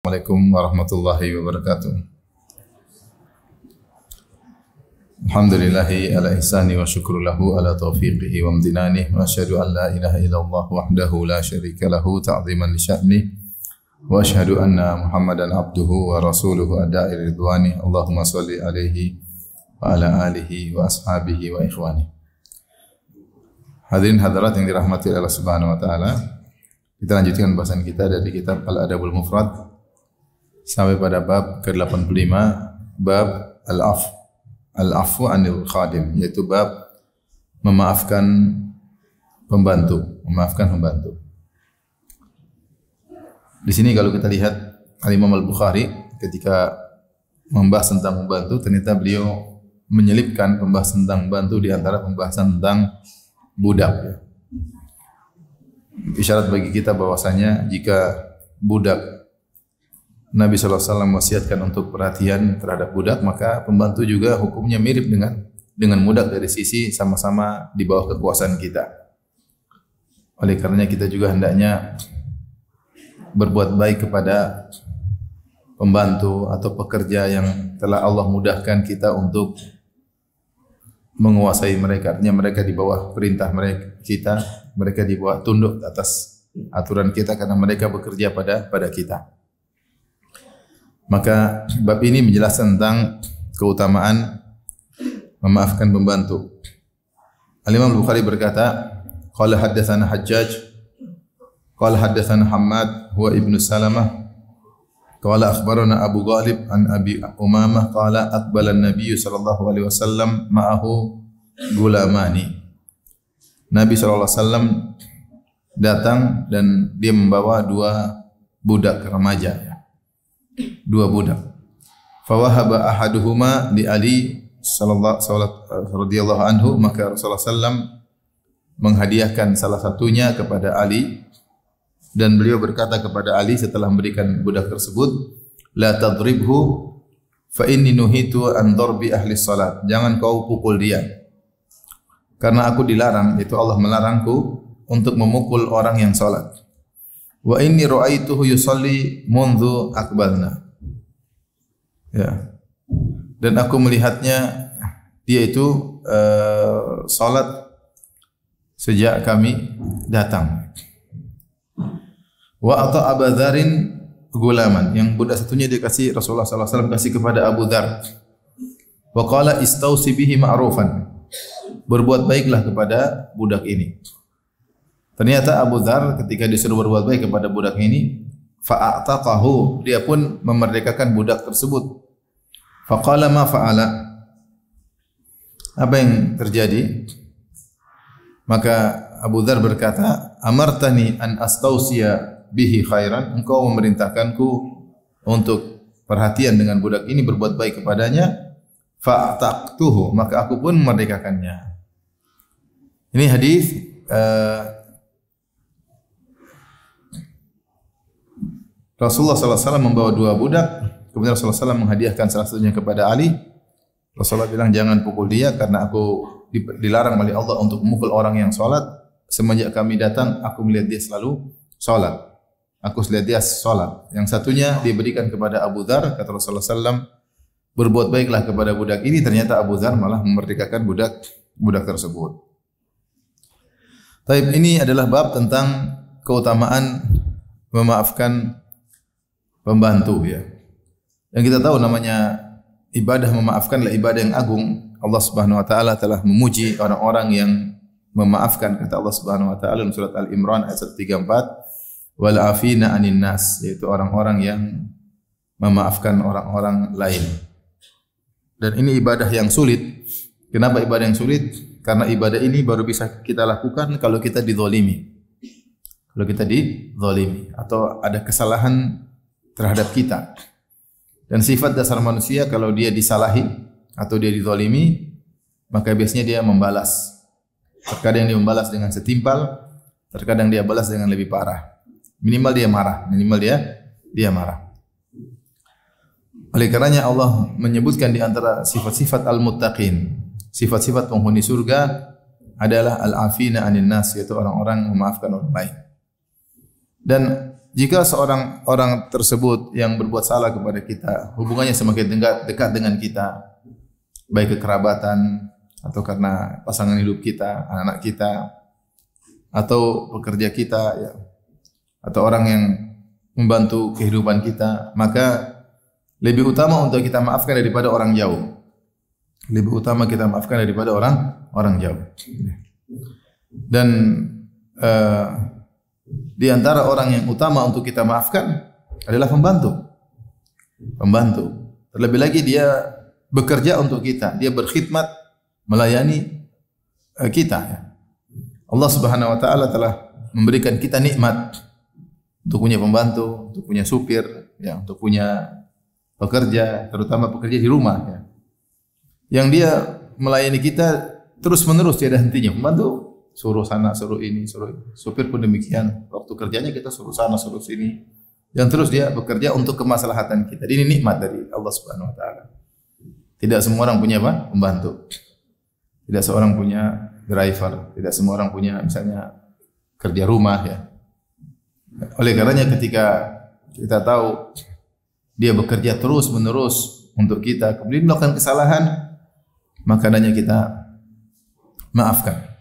Assalamualaikum warahmatullahi wabarakatuh. Alhamdulillahi ala ihsani wa syukru lahu ala taufiqihi wa amdinani wa asyhadu an la ilaha illallah wahdahu la syarika lahu ta'ziman li sya'ni wa asyhadu anna Muhammadan abduhu wa rasuluhu ada'i ridwani. Allahumma shalli alaihi wa ala alihi wa ashabihi wa ikhwani. Hadirin hadirat yang dirahmati Allah Subhanahu wa taala, kita lanjutkan bahasan kita dari kitab Al-Adabul Mufrad sampai pada bab ke-85, bab al-afwu anil khadim, yaitu bab memaafkan pembantu. Di sini kalau kita lihat Al-Imam Al-Bukhari ketika membahas tentang pembantu, ternyata beliau menyelipkan pembahasan tentang pembantu di antara pembahasan tentang budak. Isyarat bagi kita bahwasanya jika budak Nabi SAW wasiatkan untuk perhatian terhadap budak, maka pembantu juga hukumnya mirip dengan budak dari sisi sama-sama di bawah kekuasaan kita. Oleh karenanya kita juga hendaknya berbuat baik kepada pembantu atau pekerja yang telah Allah mudahkan kita untuk menguasai mereka. Artinya mereka di bawah perintah mereka di bawah tunduk atas aturan kita karena mereka bekerja pada kita. Maka bab ini menjelaskan tentang keutamaan memaafkan pembantu. Al-Imam Al-Bukhari berkata, qala haddatsana Hajjaj, qala haddatsana Hammad huwa ibnu Salamah, qala akhbarana Abu Ghalib an Abi Umamah qala aqbala an-nabiy sallallahu alaihi wasallam ma'ahu gulamani. Nabi sallallahu alaihi wasallam datang dan dia membawa dua budak remaja. Dua budak. Fawahaba ahaduhuma li Ali radhiyallahu anhu, maka Rasulullah sallam menghadiahkan salah satunya kepada Ali dan beliau berkata kepada Ali setelah memberikan budak tersebut, la tadribhu fa inni nuhitu an darbi ahli salat. Jangan kau pukul dia. Karena aku dilarang, itu Allah melarangku untuk memukul orang yang salat. Wa inni ra'aituhu yusalli mundu akbalna. Ya. Dan aku melihatnya dia itu salat sejak kami datang. Wa ata Abu Dzarin gulaman, yang budak satunya dia kasih Rasulullah sallallahu alaihi wasallam kasih kepada Abu Dzar. Wa qala istausi bihi ma'rufan. Berbuat baiklah kepada budak ini. Ternyata Abu Dzar ketika disuruh berbuat baik kepada budak ini, fa'ataqahu, dia pun memerdekakan budak tersebut. Faqala ma fa'ala, apa yang terjadi? Maka Abu Dzar berkata, amartani an astausiya bihi khairan, engkau memerintahkanku untuk perhatian dengan budak ini, berbuat baik kepadanya. Fa'ataqtuhu, maka aku pun memerdekakannya. Ini hadis Rasulullah SAW membawa dua budak, kemudian Rasulullah SAW menghadiahkan salah satunya kepada Ali. Rasulullah bilang, jangan pukul dia karena aku dilarang oleh Allah untuk memukul orang yang salat. Semenjak kami datang, aku melihat dia selalu salat. Yang satunya diberikan kepada Abu Dzar, kata Rasulullah SAW, berbuat baiklah kepada budak ini. Ternyata Abu Dzar malah memerdekakan budak tersebut. Taib, ini adalah bab tentang keutamaan memaafkan pembantu, ya. Yang kita tahu namanya ibadah memaafkan adalah ibadah yang agung. Allah Subhanahu wa taala telah memuji orang-orang yang memaafkan. Kata Allah Subhanahu wa taala dalam surat Al-Imran ayat 134, wal afina anin nas, yaitu orang-orang yang memaafkan orang-orang lain. Dan ini ibadah yang sulit. Kenapa ibadah yang sulit? Karena ibadah ini baru bisa kita lakukan kalau kita dizalimi. Kalau kita dizalimi atau ada kesalahan terhadap kita. Dan sifat dasar manusia kalau dia disalahi atau dia dizalimi, maka biasanya dia membalas. Terkadang dia membalas dengan setimpal, terkadang dia balas dengan lebih parah. Minimal dia marah. Oleh karenanya Allah menyebutkan di antara sifat-sifat al-muttaqin, sifat-sifat penghuni surga adalah al-afina anin nas, yaitu orang-orang memaafkan orang lain. Dan jika seorang orang tersebut yang berbuat salah kepada kita, hubungannya semakin dekat dengan kita, baik kekerabatan atau karena pasangan hidup kita, anak kita, atau pekerja kita, ya, atau orang yang membantu kehidupan kita, maka lebih utama untuk kita maafkan daripada orang jauh. Lebih utama kita maafkan daripada orang jauh. Dan di antara orang yang utama untuk kita maafkan adalah pembantu. Pembantu. Terlebih lagi dia bekerja untuk kita, dia berkhidmat melayani kita. Allah Subhanahu wa taala telah memberikan kita nikmat untuk punya pembantu, untuk punya supir, ya, untuk punya pekerja, terutama pekerja di rumah, ya. Yang dia melayani kita terus-menerus, tiada hentinya. Pembantu suruh sana, suruh ini, suruh ini. Supir pun demikian. Waktu kerjanya kita suruh sana, suruh sini. Dan terus dia bekerja untuk kemaslahatan kita. Ini nikmat dari Allah Subhanahu wa taala. Tidak semua orang punya apa? Pembantu. Tidak seorang punya driver, tidak semua orang punya misalnya kerja rumah, ya. Oleh karenanya ketika kita tahu dia bekerja terus-menerus untuk kita, kemudian melakukan kesalahan, maka hendaknya kita maafkan.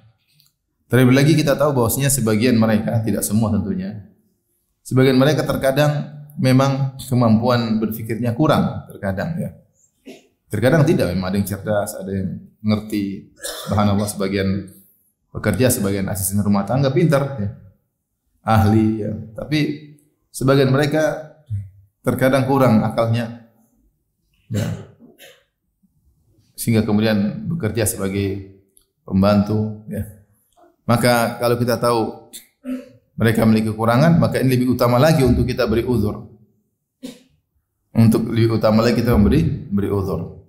Terlebih lagi kita tahu bahwasanya sebagian mereka, tidak semua tentunya, sebagian mereka terkadang memang kemampuan berfikirnya kurang, terkadang, ya. Terkadang tidak, memang ada yang cerdas, ada yang mengerti. Subhanallah, sebagian pekerja, sebagian asisten rumah tangga pintar, ya, ahli, ya. Tapi sebagian mereka terkadang kurang akalnya, ya, sehingga kemudian bekerja sebagai pembantu, ya. Maka kalau kita tahu mereka memiliki kekurangan, maka ini lebih utama lagi untuk kita beri uzur. Untuk lebih utama lagi kita beri uzur.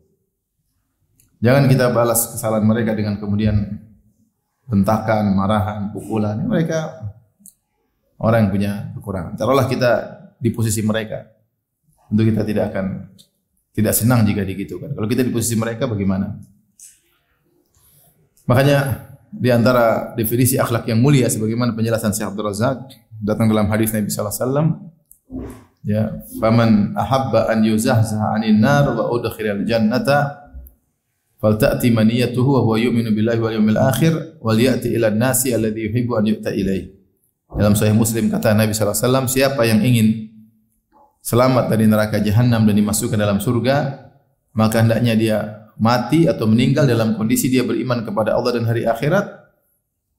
Jangan kita balas kesalahan mereka dengan kemudian bentakan, marahan, pukulan. Mereka orang yang punya kekurangan. Taruhlah kita di posisi mereka, tentu kita tidak senang jika digitukan. Kalau kita di posisi mereka bagaimana? Makanya di antara definisi akhlak yang mulia sebagaimana penjelasan Syekh Abdul Razak datang dalam hadis Nabi sallallahu alaihi wasallam, ya, faman ahabba an yuzahzaha 'anil nar wa udkhilal jannata falta'ti maniyatuhu wa huwa yu'minu billahi wal yawmil akhir wal ya'ti ila an-nasi alladhi yuhibbu an yu'ta ilaihi. Dalam Sahih Muslim kata Nabi sallallahu alaihi wasallam, siapa yang ingin selamat dari neraka jahanam dan dimasukkan dalam surga, maka hendaknya dia mati atau meninggal dalam kondisi dia beriman kepada Allah dan hari akhirat,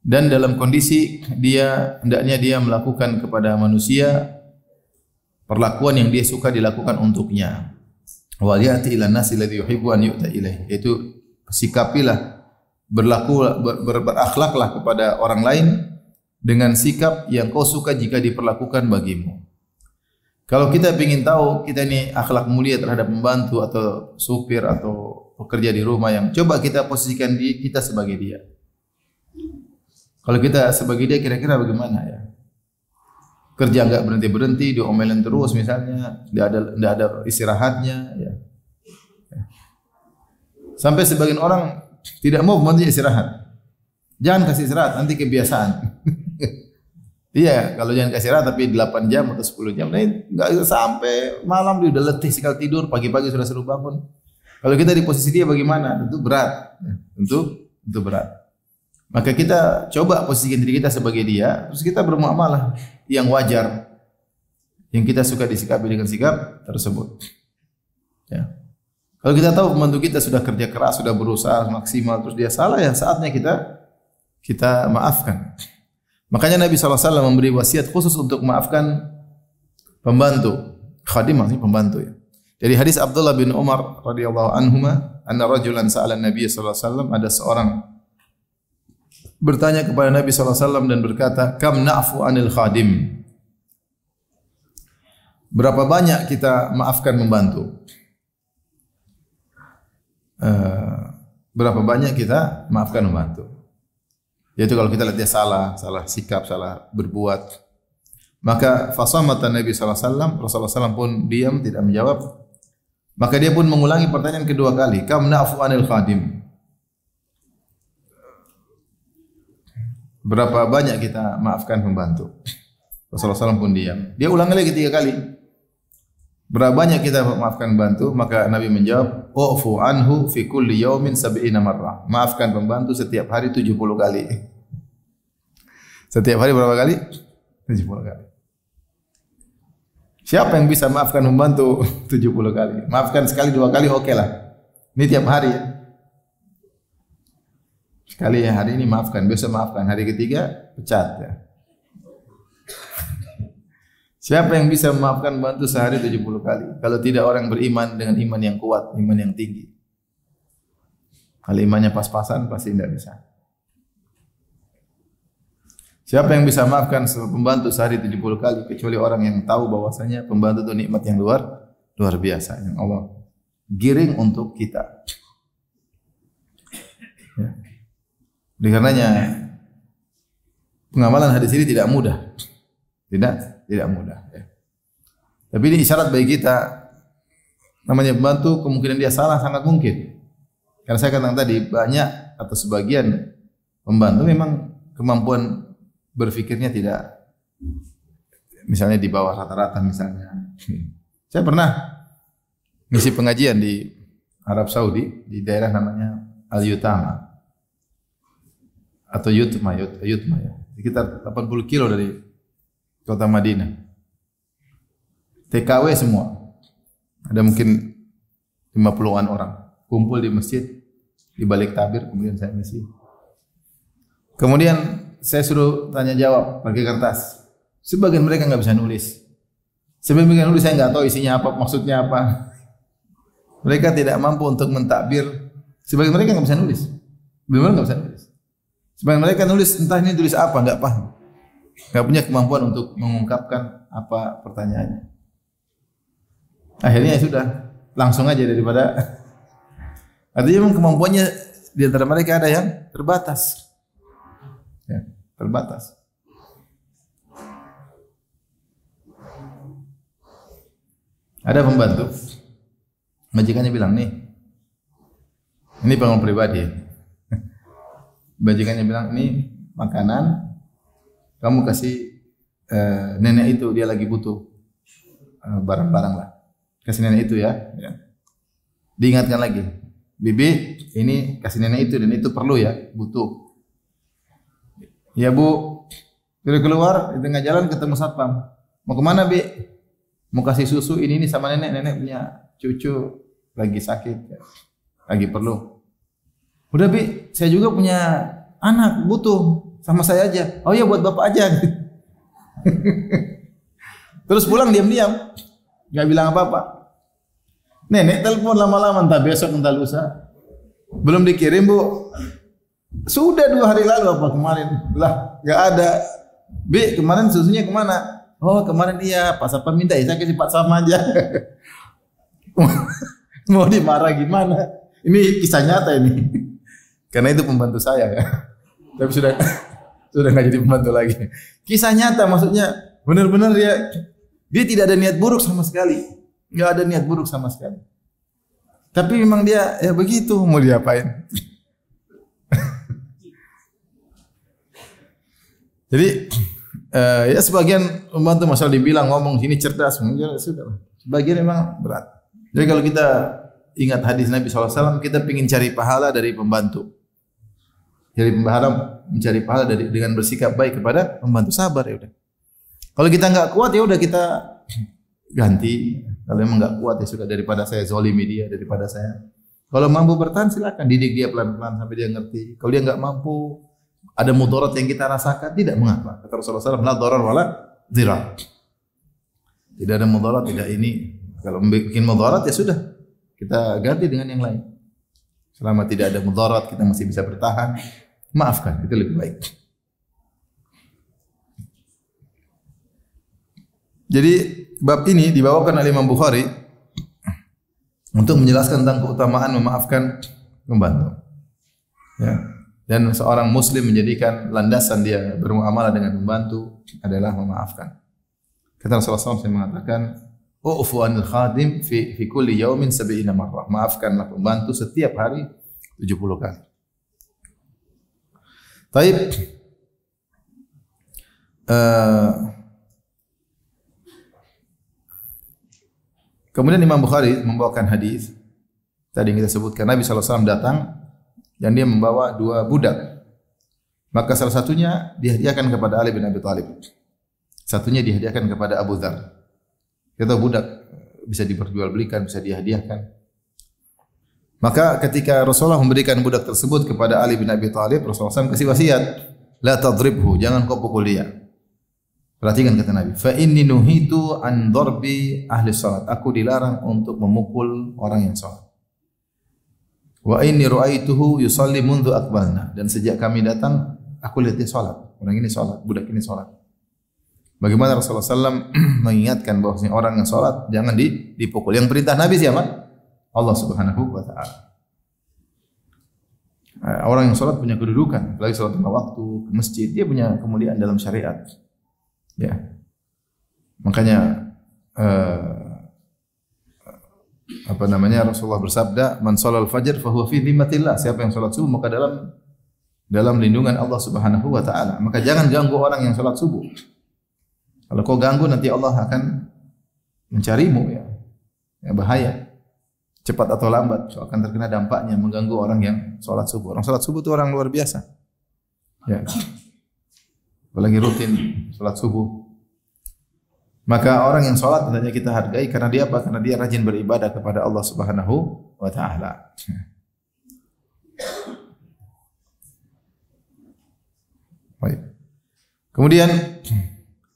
dan dalam kondisi hendaknya dia melakukan kepada manusia perlakuan yang dia suka dilakukan untuknya. Wal ya'ti ila nasi alladhi yuhibbu an yu'ta ilaihi, yaitu sikapilah, berakhlaklah kepada orang lain dengan sikap yang kau suka jika diperlakukan bagimu. Kalau kita ingin tahu kita ini akhlak mulia terhadap pembantu atau supir atau pekerja di rumah, yang coba kita posisikan kita sebagai dia. Kalau kita sebagai dia, kira-kira bagaimana, ya? Kerja enggak berhenti-berhenti, diomelin terus misalnya, enggak ada istirahatnya, ya. Sampai sebagian orang tidak mau pembantu istirahat. Jangan kasih istirahat, nanti kebiasaan. Iya, kalau jangan kasih istirahat tapi 8 jam atau 10 jam, nah enggak sampai malam dia udah letih sekali tidur, pagi-pagi sudah suruh bangun. Kalau kita di posisi dia bagaimana? Tentu berat, ya. Tentu berat. Maka kita coba posisikan diri kita sebagai dia, terus kita bermuamalah yang wajar, yang kita suka disikapi dengan sikap tersebut. Ya. Kalau kita tahu pembantu kita sudah kerja keras, sudah berusaha maksimal, terus dia salah, ya saatnya kita maafkan. Makanya Nabi SAW memberi wasiat khusus untuk maafkan pembantu, khadim maksudnya pembantu, ya. Dari hadis Abdullah bin Umar radhiyallahu anhuma, anna rajulan sa'ala Nabi sallallahu alaihi wasallam, ada seorang bertanya kepada Nabi sallallahu alaihi wasallam dan berkata, "Kam na'fu 'anil khadim?" Berapa banyak kita maafkan membantu? Berapa banyak kita maafkan membantu? Yaitu kalau kita lihat dia salah sikap, salah berbuat, maka fasamata Nabi sallallahu alaihi wasallam, Rasulullah SAW pun diam, tidak menjawab. Maka dia pun mengulangi pertanyaan kedua kali, kam na'fu 'anil khadim? Berapa banyak kita maafkan pembantu? Rasulullah SAW pun diam. Dia ulangi lagi 3 kali. Berapa banyak kita memaafkan pembantu? Maka Nabi menjawab, "U'fu anhu fi kulli yaumin 70 marrah." Maafkan pembantu setiap hari 70 kali. Setiap hari berapa kali? 70 kali. Siapa yang bisa maafkan pembantu 70 kali? Maafkan sekali 2 kali oke lah. Ini tiap hari ya. Sekali ya hari ini maafkan, besok maafkan, hari ketiga pecat ya. Siapa yang bisa memaafkan pembantu sehari 70 kali? Kalau tidak orang beriman dengan iman yang kuat, iman yang tinggi. Kalau imannya pas-pasan pasti tidak bisa. Siapa yang bisa maafkan pembantu sehari 70 kali kecuali orang yang tahu bahwasanya pembantu itu nikmat yang luar biasa yang Allah giring untuk kita. Ya. Oleh karenanya pengamalan hadis ini tidak mudah. Tidak mudah ya. Tapi ini isyarat bagi kita, namanya pembantu kemungkinan dia salah sangat mungkin. Karena saya katakan tadi banyak atau sebagian pembantu memang kemampuan berfikirnya tidak, misalnya di bawah rata-rata misalnya. Saya pernah ngisi pengajian di Arab Saudi di daerah namanya Al-Yutama atau Yutma ya, sekitar 80 kilo dari kota Madinah. TKW semua. Ada mungkin 50-an orang kumpul di masjid di balik tabir, kemudian saya ngisi. Kemudian saya suruh tanya jawab pakai kertas. Sebagian mereka enggak bisa nulis. Sebagian nulis saya enggak tahu isinya apa, maksudnya apa. Mereka tidak mampu untuk mentakbir. Sebagian mereka enggak bisa nulis. Benar-benar enggak bisa nulis. Sebagian mereka nulis entah ini tulis apa enggak paham. Enggak punya kemampuan untuk mengungkapkan apa pertanyaannya. Akhirnya ya sudah, langsung aja daripada artinya memang kemampuannya di antara mereka ada yang terbatas. Ya, terbatas. Ada pembantu, majikannya bilang, nih, ini pengalaman pribadi. Majikannya bilang, ini makanan, kamu kasih nenek itu, dia lagi butuh barang-barang lah. Kasih nenek itu ya. Diingatkan lagi, bibi, ini kasih nenek itu dan itu perlu ya, butuh. Ya bu, keluar di tengah jalan ketemu satpam. Mau kemana bi? Mau kasih susu ini sama nenek. Nenek punya cucu lagi sakit, lagi perlu. Udah bi, saya juga punya anak butuh, sama saya aja. Oh ya buat bapak aja. Terus pulang diam-diam, nggak bilang apa-apa. Nenek telepon lama-lama, entah besok entah lusa. Belum dikirim bu. Sudah 2 hari lalu apa kemarin? Lah, nggak ada. Bi, kemarin susunya kemana? Oh, kemarin iya, Pak Satpam minta ya, saya kasih Pak Satpam aja. Mau dimarah gimana? Ini kisah nyata ini. Karena itu pembantu saya ya. Tapi sudah nggak jadi pembantu lagi. Kisah nyata maksudnya benar-benar dia tidak ada niat buruk sama sekali. Nggak ada niat buruk sama sekali. Tapi memang dia ya begitu, mau diapain? Jadi ya sebagian pembantu masalah dibilang ngomong sini cerdas, sudah. Sebagian memang berat. Jadi kalau kita ingat hadis Nabi SAW, kita ingin cari pahala dari pembantu. Jadi pahala, mencari pahala dengan bersikap baik kepada pembantu, sabar ya udah. Kalau kita nggak kuat ya udah kita ganti. Kalau memang nggak kuat ya sudah, daripada saya zolimi dia, daripada saya. Kalau mampu bertahan silakan didik dia pelan-pelan sampai dia ngerti. Kalau dia nggak mampu, ada mudarat yang kita rasakan, tidak mengapa. Kata Rasulullah SAW, la darar wala dhirar. Tidak ada mudarat, tidak ini. Kalau bikin mudarat ya sudah, kita ganti dengan yang lain. Selama tidak ada mudarat, kita masih bisa bertahan. Maafkan, itu lebih baik. Jadi bab ini dibawakan oleh Imam Bukhari untuk menjelaskan tentang keutamaan memaafkan pembantu. Ya. Dan seorang muslim menjadikan landasan dia bermuamalah dengan pembantu adalah memaafkan. Kata Rasulullah SAW mengatakan, "U'fu 'anil khadim fi kulli yaumin 70 marrah." Maafkanlah pembantu setiap hari 70 kali. Baik. Kemudian Imam Bukhari membawakan hadis tadi yang kita sebutkan, Nabi SAW datang dan dia membawa 2 budak. Maka salah satunya dihadiahkan kepada Ali bin Abi Thalib. Satunya dihadiahkan kepada Abu Dzar. Kita budak bisa diperjualbelikan, bisa dihadiahkan. Maka ketika Rasulullah memberikan budak tersebut kepada Ali bin Abi Thalib, Rasulullah SAW kasih wasiat, la tadribhu, jangan kau pukul dia. Perhatikan kata Nabi, fa inni nuhitu an darbi ahli salat. Aku dilarang untuk memukul orang yang salat. Wa inni ra'aituhu yusalli mundu aqbalna. Dan sejak kami datang, aku lihat dia salat. Orang ini salat, budak ini salat. Bagaimana Rasulullah SAW mengingatkan bahwasanya orang yang salat jangan dipukul. Yang perintah Nabi siapa? Allah Subhanahu wa taala. Orang yang salat punya kedudukan, apalagi salat lima waktu ke masjid, dia punya kemuliaan dalam syariat. Ya. Makanya Rasulullah bersabda, "Man shalal fajr fa huwa fi dhimmatillah." Siapa yang salat subuh maka dalam lindungan Allah Subhanahu wa taala. Maka jangan ganggu orang yang salat subuh. Kalau kau ganggu nanti Allah akan mencarimu ya. Ya bahaya. Cepat atau lambat akan terkena dampaknya mengganggu orang yang salat subuh. Orang salat subuh itu orang luar biasa. Ya. Apalagi rutin salat subuh. Maka orang yang salat hendaknya kita hargai karena dia apa? Karena dia rajin beribadah kepada Allah Subhanahu wa taala. Baik. Kemudian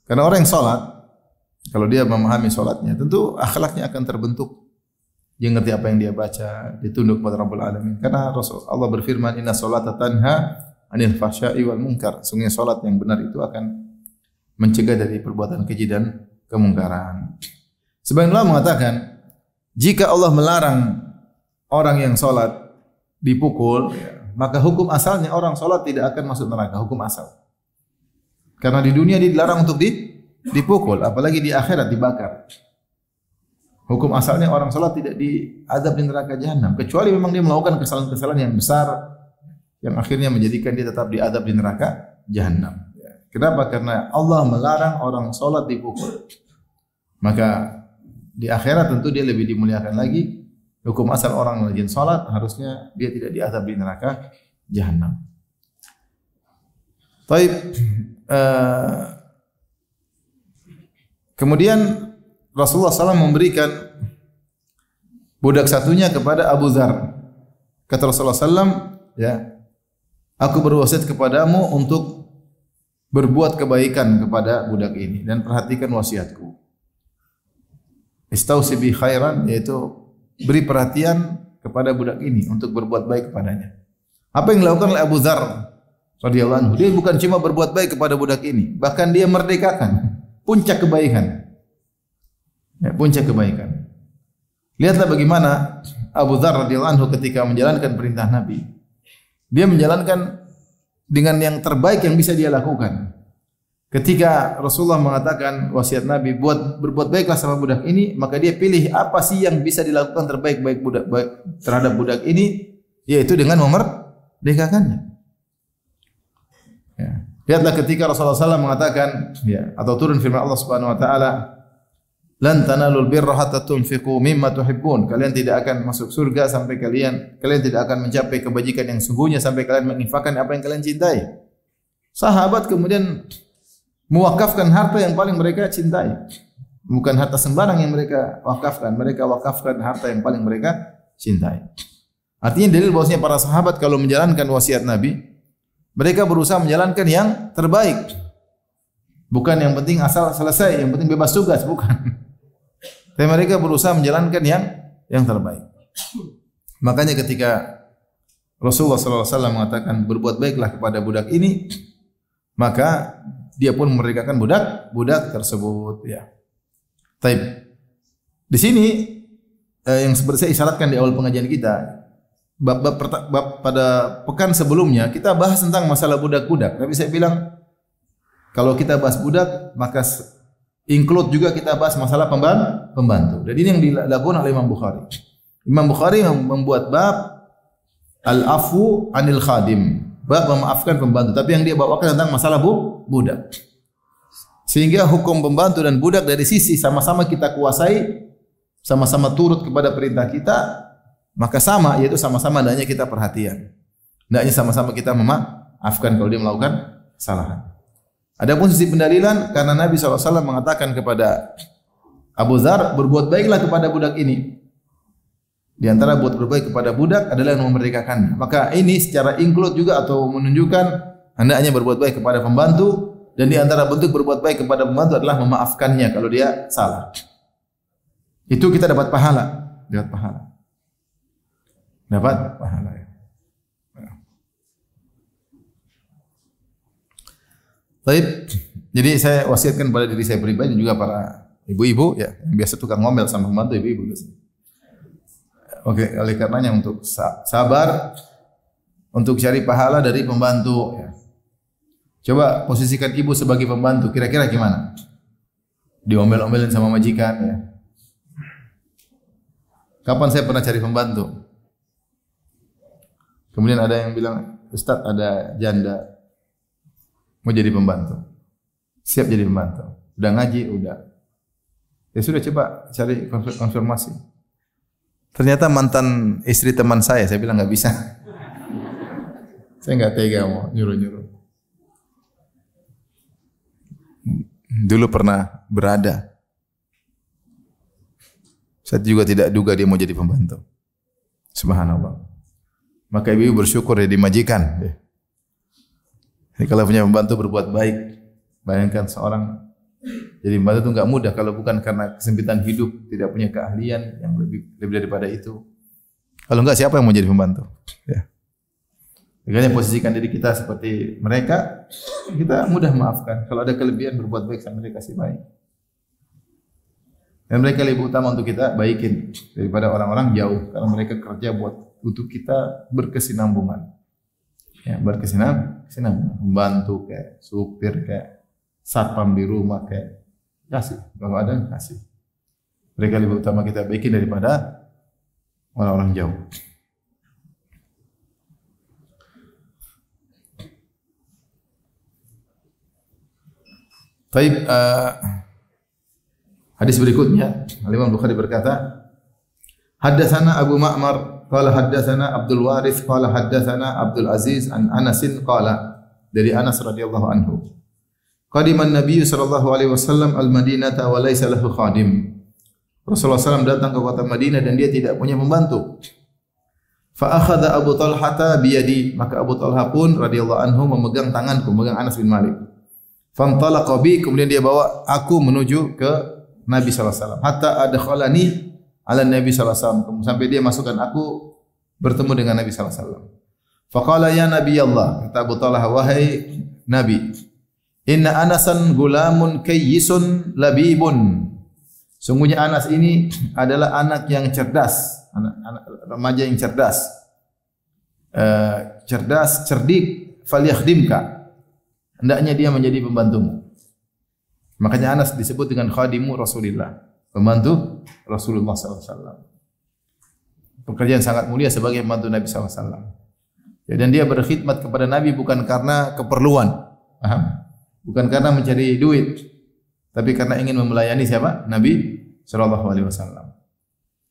karena orang yang salat, kalau dia memahami salatnya, tentu akhlaknya akan terbentuk. Dia ngerti apa yang dia baca, dia tunduk kepada Rabbul Alamin. Karena Allah berfirman, "Inna sholata tanha 'anil fahsya'i wal munkar." Sungguh salat yang benar itu akan mencegah dari perbuatan keji dan kemungkaran. Sebagian ulama mengatakan, jika Allah melarang orang yang salat dipukul, maka hukum asalnya orang salat tidak akan masuk neraka, hukum asal. Karena di dunia dia dilarang untuk dipukul, apalagi di akhirat dibakar. Hukum asalnya orang salat tidak diazab di neraka jahanam, kecuali memang dia melakukan kesalahan-kesalahan yang besar yang akhirnya menjadikan dia tetap diazab di neraka jahanam. Kenapa? Karena Allah melarang orang salat dipukul. Maka di akhirat tentu dia lebih dimuliakan lagi. Hukum asal orang rajin salat harusnya dia tidak diazab di neraka jahanam. Baik. Kemudian Rasulullah SAW memberikan budak satunya kepada Abu Dzar. Kata Rasulullah SAW, ya, aku berwasiat kepadamu untuk berbuat kebaikan kepada budak ini dan perhatikan wasiatku. Istausi bi khairan, yaitu beri perhatian kepada budak ini untuk berbuat baik kepadanya. Apa yang dilakukan oleh Abu Dzar radhiyallahu anhu? Dia bukan cuma berbuat baik kepada budak ini, bahkan dia merdekakan. Puncak kebaikan. Ya, puncak kebaikan. Lihatlah bagaimana Abu Dzar radhiyallahu anhu ketika menjalankan perintah Nabi. Dia menjalankan dengan yang terbaik yang bisa dia lakukan. Ketika Rasulullah mengatakan wasiat Nabi, berbuat baiklah sama budak ini, maka dia pilih apa sih yang bisa dilakukan terbaik terhadap budak ini, yaitu dengan memerdekakannya. Ya. Lihatlah ketika Rasulullah SAW mengatakan, ya, atau turun firman Allah Subhanahu Wa Taala, "Lan tanalul birra hatta tunfiqu mimma tuhibbun." Kalian tidak akan masuk surga sampai kalian tidak akan mencapai kebajikan yang sungguhnya sampai kalian menginfakkan apa yang kalian cintai. Sahabat kemudian mewakafkan harta yang paling mereka cintai. Bukan harta sembarang yang mereka wakafkan, mereka wakafkan harta yang paling mereka cintai. Artinya dalil bahwasanya para sahabat kalau menjalankan wasiat Nabi, mereka berusaha menjalankan yang terbaik. Bukan yang penting asal selesai, yang penting bebas tugas, bukan. Tapi mereka berusaha menjalankan yang terbaik. Makanya ketika Rasulullah SAW mengatakan berbuat baiklah kepada budak ini, maka dia pun memerdekakan budak tersebut. Ya. Taib. Di sini yang seperti saya isyaratkan di awal pengajian kita, bab pada pekan sebelumnya kita bahas tentang masalah budak-budak. Tapi saya bilang kalau kita bahas budak, maka include juga kita bahas masalah pembantu. Dan ini yang dilakukan oleh Imam Bukhari. Imam Bukhari membuat bab al-afu anil khadim, bab memaafkan pembantu. Tapi yang dia bawakan tentang masalah budak. Sehingga hukum pembantu dan budak dari sisi sama-sama kita kuasai, sama-sama turut kepada perintah kita, maka sama, yaitu sama-sama hendaknya kita perhatian. Hendaknya sama-sama kita memaafkan kalau dia melakukan kesalahan. Adapun sisi pendalilan, karena Nabi SAW mengatakan kepada Abu Dzar, berbuat baiklah kepada budak ini. Di antara berbuat baik kepada budak adalah yang memerdekakannya. Maka ini secara include juga atau menunjukkan hendaknya berbuat baik kepada pembantu, dan di antara bentuk berbuat baik kepada pembantu adalah memaafkannya kalau dia salah. Itu kita dapat pahala, dapat pahala. Dapat pahala ya. Baik, jadi saya wasiatkan pada diri saya pribadi dan juga para ibu-ibu ya, yang biasa tukang ngomel sama pembantu ibu-ibu. Oke, oleh karenanya untuk sabar untuk cari pahala dari pembantu ya. Coba posisikan ibu sebagai pembantu, kira-kira gimana? Diomel-omelin sama majikan ya. Kapan saya pernah cari pembantu? Kemudian ada yang bilang, Ustaz ada janda mau jadi pembantu. Siap jadi pembantu. Udah ngaji, udah. Ya sudah, coba cari konfirmasi. Ternyata mantan istri teman saya bilang nggak bisa. Saya nggak tega mau nyuruh-nyuruh. Dulu pernah berada. Saya juga tidak duga dia mau jadi pembantu. Subhanallah. Maka ibu bersyukur ya dimajikan. Jadi kalau punya pembantu berbuat baik, bayangkan seorang jadi pembantu itu enggak mudah kalau bukan karena kesempitan hidup, tidak punya keahlian yang lebih daripada itu. Kalau enggak siapa yang mau jadi pembantu? Ya. Makanya posisikan diri kita seperti mereka, kita mudah maafkan. Kalau ada kelebihan berbuat baik sama mereka, kasih baik. Dan mereka lebih utama untuk kita baikin daripada orang-orang jauh, karena mereka kerja buat untuk kita berkesinambungan. Ya, berkesinambungan, membantu kayak supir, kayak satpam di rumah, kayak kasih. Kalau ada kasih. Mereka lebih utama kita baikin daripada orang-orang jauh. Baik, hadis berikutnya, Imam Bukhari berkata, haddatsana Abu Ma'mar qala haddatsana Abdul Warith qala haddatsana Abdul Aziz an Anasin qala, dari Anas radhiyallahu anhu. Qadiman Nabi sallallahu alaihi wasallam al-Madinata wa laysa lahu khadim. Rasulullah SAW datang ke kota Madinah dan dia tidak punya pembantu. Fa akhadha Abu Talhah bi yadi, maka Abu Talhah pun radhiyallahu anhu memegang tanganku, memegang Anas bin Malik. Fantalaqa bi, kemudian dia bawa aku menuju ke Nabi sallallahu alaihi wasallam. Hatta adkhalani ala Nabi sallallahu alaihi wasallam, sampai dia masukkan aku bertemu dengan Nabi sallallahu alaihi wasallam. Faqala ya Nabi Allah, kata Abu Talhah, wahai Nabi, inna Anasan gulamun kayyisun labibun. Sungguhnya Anas ini adalah anak yang cerdas, anak remaja yang cerdas. Cerdik, falyakhdimka. Hendaknya dia menjadi pembantumu. Makanya Anas disebut dengan khadimu Rasulullah, pembantu Rasulullah SAW. Pekerjaan sangat mulia sebagai pembantu Nabi SAW. Ya, dan dia berkhidmat kepada Nabi bukan karena keperluan, paham? Bukan karena mencari duit, tapi karena ingin memelayani siapa? Nabi SAW.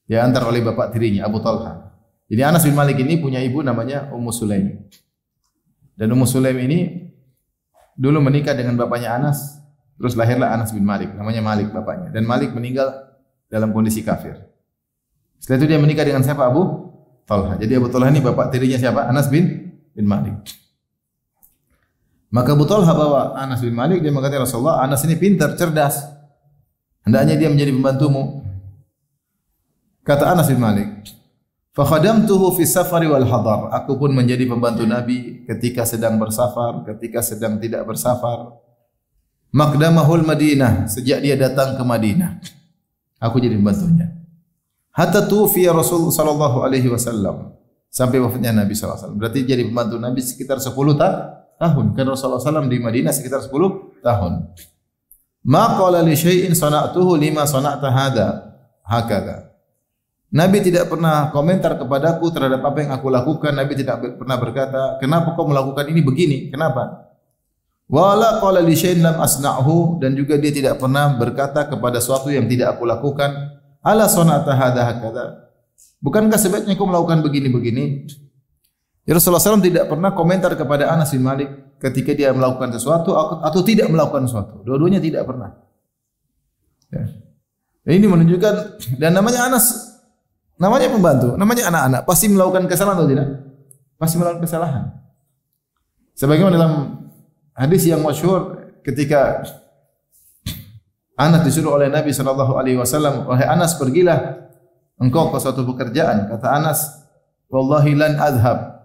Dia antar oleh bapak tirinya Abu Talhah. Jadi Anas bin Malik ini punya ibu namanya Ummu Sulaim. Dan Ummu Sulaim ini dulu menikah dengan bapaknya Anas, terus lahirlah Anas bin Malik, namanya Malik bapaknya. Dan Malik meninggal dalam kondisi kafir. Setelah itu dia menikah dengan siapa? Abu Talhah. Jadi Abu Talhah ini bapak tirinya siapa? Anas bin Malik. Maka Abu Talhah bawa Anas bin Malik, dia mengatakan Rasulullah, Anas ini pintar, cerdas. Hendaknya dia menjadi pembantumu. Kata Anas bin Malik, fa khadamtuhu fi safari wal hadar. Aku pun menjadi pembantu Nabi ketika sedang bersafar, ketika sedang tidak bersafar. Maqdamahul Madinah, sejak dia datang ke Madinah, aku jadi pembantunya. Hatta tufiya Rasul sallallahu alaihi wasallam, sampai wafatnya Nabi sallallahu alaihi wasallam. Berarti jadi pembantu Nabi sekitar 10 tahun. Kan Rasulullah SAW di Madinah sekitar 10 tahun. Ma qala li syai'in sana'tuhu lima sana'ta hadza hakadha. Nabi tidak pernah komentar kepadaku terhadap apa yang aku lakukan. Nabi tidak pernah berkata, kenapa kau melakukan ini begini? Kenapa? Wala qala li syai'in lam asna'hu, dan juga dia tidak pernah berkata kepada sesuatu yang tidak aku lakukan, Ala sonata hadha hakadha. Bukankah sebaiknya kau melakukan begini-begini? Ya Rasulullah SAW tidak pernah komentar kepada Anas bin Malik ketika dia melakukan sesuatu atau tidak melakukan sesuatu. Dua-duanya tidak pernah. Ya. Ini menunjukkan, dan namanya Anas, namanya pembantu, namanya anak-anak, pasti melakukan kesalahan atau tidak? Pasti melakukan kesalahan. Sebagaimana dalam hadis yang masyhur ketika Anas disuruh oleh Nabi SAW, wahai Anas, pergilah engkau ke suatu pekerjaan. Kata Anas, wallahi lan adhab.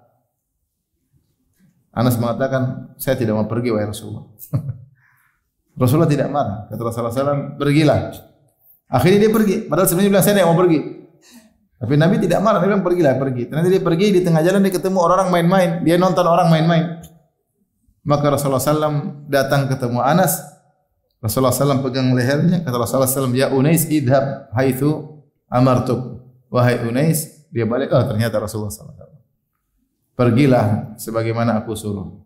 Anas mengatakan, saya tidak mau pergi wahai Rasulullah. Rasulullah tidak marah. Kata Rasulullah SAW, pergilah. Akhirnya dia pergi. Padahal sebenarnya bilang, saya tidak mau pergi. Tapi Nabi tidak marah. Dia bilang, pergilah, pergi. Ternyata dia pergi, di tengah jalan dia ketemu orang-orang main-main. Dia nonton orang main-main. Maka Rasulullah SAW datang ketemu Anas. Rasulullah SAW pegang lehernya. Kata Rasulullah SAW, ya Unais idhab haitsu amartuk. Wahai Unais, dia balik. Oh, ternyata Rasulullah SAW. Pergilah sebagaimana aku suruh.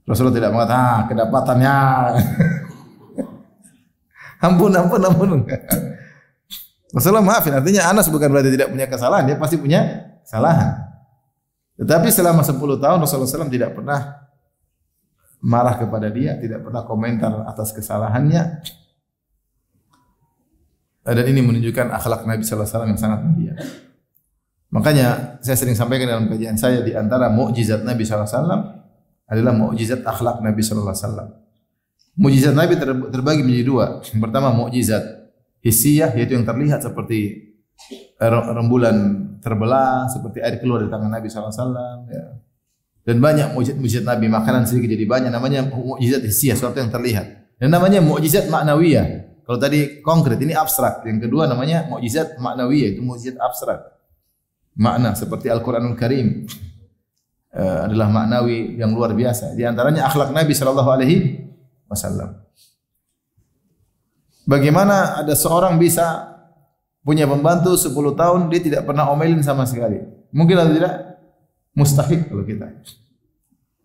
Rasulullah tidak mengatakan, kedapatannya. Ampun. Rasulullah maafin. Artinya Anas bukan berarti tidak punya kesalahan. Dia pasti punya kesalahan. Tetapi selama 10 tahun Rasulullah SAW tidak pernah marah kepada dia, tidak pernah komentar atas kesalahannya. Dan ini menunjukkan akhlak Nabi sallallahu alaihi wasallam yang sangat mulia. Makanya saya sering sampaikan dalam kajian saya, di antara mukjizat Nabi sallallahu alaihi wasallam adalah mukjizat akhlak Nabi sallallahu alaihi wasallam. Mukjizat Nabi terbagi menjadi dua. Yang pertama mukjizat hissiyah, yaitu yang terlihat seperti rembulan terbelah, seperti air keluar dari tangan Nabi sallallahu alaihi wasallam, ya. Dan banyak mukjizat Nabi, makanan sedikit jadi banyak, namanya mukjizat hissiyah, sesuatu yang terlihat. Dan namanya mukjizat maknawiyah. Kalau tadi konkret, ini abstrak. Yang kedua namanya mukjizat maknawiyah, itu mukjizat abstrak. Makna seperti Al-Qur'anul Karim adalah maknawi yang luar biasa. Di antaranya akhlak Nabi sallallahu alaihi wasallam. Bagaimana ada seorang bisa punya pembantu 10 tahun dia tidak pernah omelin sama sekali? Mungkin atau tidak? Mustahil kalau kita.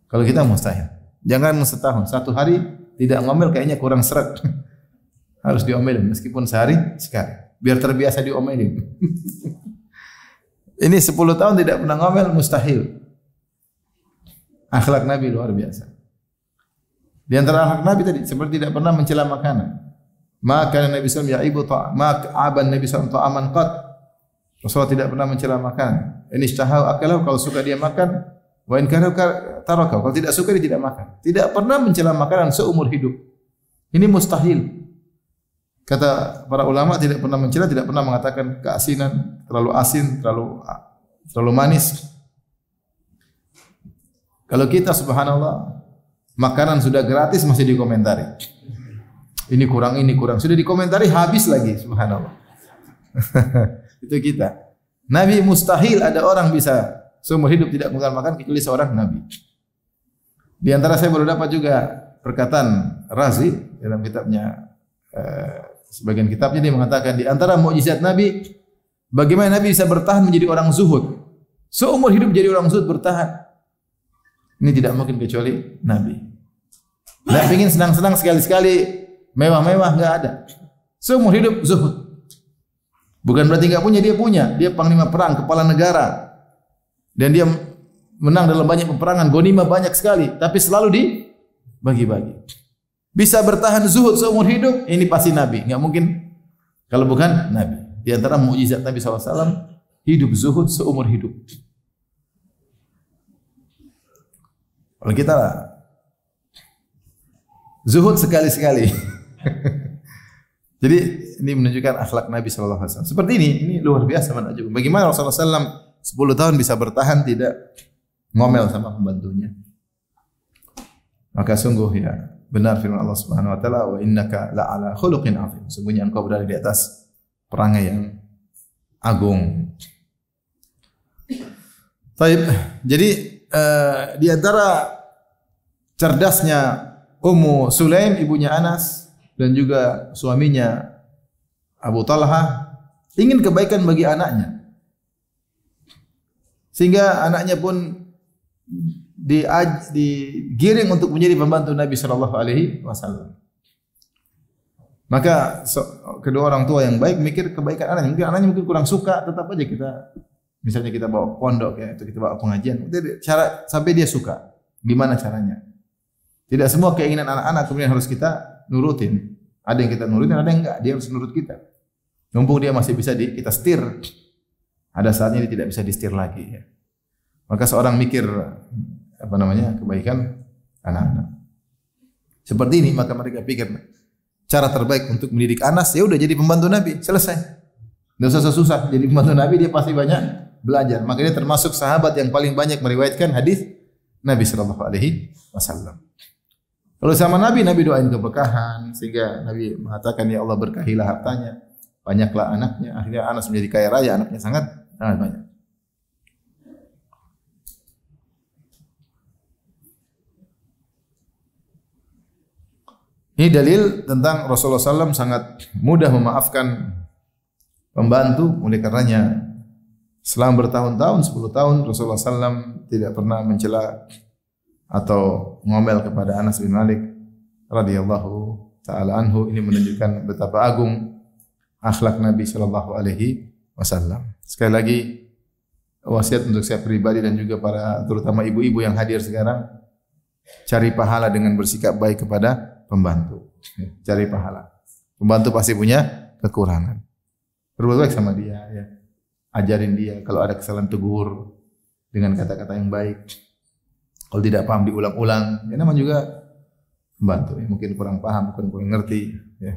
Kalau kita mustahil. Jangan setahun, 1 hari tidak ngomel kayaknya kurang seret. Harus diomelin meskipun sehari sekali. Biar terbiasa diomelin. Ini 10 tahun tidak pernah ngomel, mustahil. Akhlak Nabi luar biasa. Di antara akhlak Nabi tadi seperti tidak pernah mencela makanan. Maka Nabi SAW ya'ibu maka aban Nabi SAW ta'aman qat. Rasulullah tidak pernah mencela makanan. Ini syahau akalau, kalau suka dia makan, wa in karahu tarakau. Kalau tidak suka dia tidak makan. Tidak pernah mencela makanan seumur hidup. Ini mustahil. Kata para ulama, tidak pernah mencela, tidak pernah mengatakan keasinan, terlalu asin, terlalu manis. Kalau kita subhanallah, makanan sudah gratis masih dikomentari. Ini kurang, sudah dikomentari habis lagi, subhanallah. Itu kita. Nabi mustahil ada orang bisa seumur hidup tidak makan kecuali seorang Nabi. Di antara saya baru dapat juga perkataan Razi dalam kitabnya, sebagian kitabnya dia mengatakan di antara mukjizat Nabi, bagaimana Nabi bisa bertahan menjadi orang zuhud. Seumur hidup jadi orang zuhud bertahan. Ini tidak mungkin kecuali Nabi. Tidak ingin senang-senang sekali-sekali, mewah-mewah, enggak ada. Seumur hidup zuhud. Bukan berarti enggak punya, dia punya. Dia panglima perang, kepala negara. Dan dia menang dalam banyak peperangan, ghanimah banyak sekali, tapi selalu dibagi-bagi. Bisa bertahan zuhud seumur hidup, ini pasti Nabi. Enggak mungkin kalau bukan Nabi. Di antara mukjizat Nabi SAW, hidup zuhud seumur hidup. Kalau kita zuhud sekali-sekali. Jadi ini menunjukkan akhlak Nabi sallallahu alaihi wasallam. Seperti ini luar biasa menakjubkan. Bagaimana Rasulullah SAW 10 tahun bisa bertahan tidak ngomel sama pembantunya. Maka sungguh ya benar firman Allah Subhanahu wa taala, wa innaka la'ala khuluqin 'azim. Sungguhnya engkau berada di atas perangai yang agung. Baik, jadi di antara cerdasnya Ummu Sulaim, ibunya Anas, dan juga suaminya Abu Talha ingin kebaikan bagi anaknya. Sehingga anaknya pun digiring untuk menjadi pembantu Nabi sallallahu alaihi wasallam. Maka kedua orang tua yang baik mikir kebaikan anaknya. Mungkin anaknya kurang suka, tetap aja kita misalnya kita bawa pondok ya, atau kita bawa pengajian, cara sampai dia suka. Gimana caranya? Tidak semua keinginan anak-anak kemudian harus kita nurutin. Ada yang kita nurutin, ada yang enggak. Dia harus nurut kita. Mumpung dia masih bisa kita setir, ada saatnya dia tidak bisa disetir lagi. Ya. Maka seorang mikir kebaikan anak-anak. Seperti ini maka mereka pikir cara terbaik untuk mendidik Anas ya udah jadi pembantu Nabi, selesai. Enggak usah susah jadi pembantu Nabi, dia pasti banyak belajar. Maka dia termasuk sahabat yang paling banyak meriwayatkan hadis Nabi sallallahu alaihi wasallam. Kalau sama Nabi doain keberkahan sehingga Nabi mengatakan ya Allah berkahilah hartanya, banyaklah anaknya. Akhirnya Anas menjadi kaya raya, anaknya sangat banyak. Ini dalil tentang Rasulullah SAW sangat mudah memaafkan pembantu. Oleh karenanya selama bertahun-tahun, 10 tahun Rasulullah SAW tidak pernah mencela atau ngomel kepada Anas bin Malik radhiyallahu taala anhu. Ini menunjukkan betapa agung akhlak Nabi sallallahu alaihi wasallam. Sekali lagi wasiat untuk saya pribadi dan juga para terutama ibu-ibu yang hadir sekarang, cari pahala dengan bersikap baik kepada pembantu. Cari pahala. Pembantu pasti punya kekurangan. Berbuat baik sama dia ya. Ajarin dia, kalau ada kesalahan tegur dengan kata-kata yang baik. Kalau tidak paham diulang-ulang. Ya namanya juga pembantu ya. Mungkin kurang paham, mungkin kurang ngerti ya.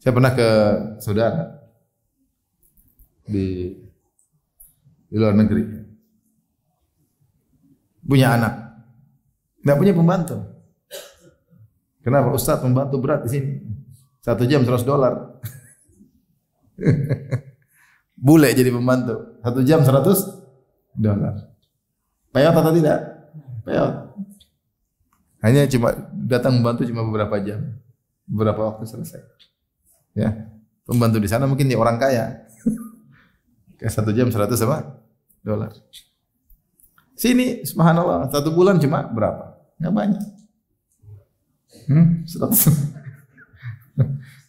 Saya pernah ke saudara di luar negeri. Punya anak. Tidak punya pembantu. Kenapa? Ustaz, pembantu berat di sini. 1 jam $100. Bule jadi pembantu. 1 jam $100. Payot atau tidak? Payot. Hanya cuma datang membantu cuma beberapa jam. Beberapa waktu selesai. Ya. Pembantu di sana mungkin dia orang kaya. Kayak 1 jam $100 $. Sini subhanallah 1 bulan cuma berapa? Enggak banyak. $100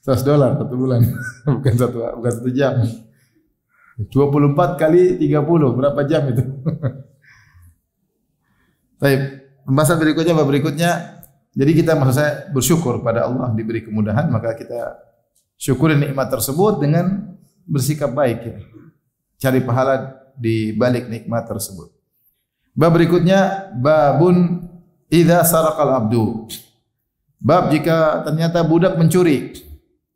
$1 1 bulan. bukan 1 jam. 24 kali 30 berapa jam itu? Baik, pembahasan berikutnya. Jadi kita maksud saya bersyukur pada Allah diberi kemudahan, maka kita syukuri nikmat tersebut dengan bersikap baik ya. Cari pahala di balik nikmat tersebut. Bab berikutnya, babun idza saraqal abdu. Bab jika ternyata budak mencuri,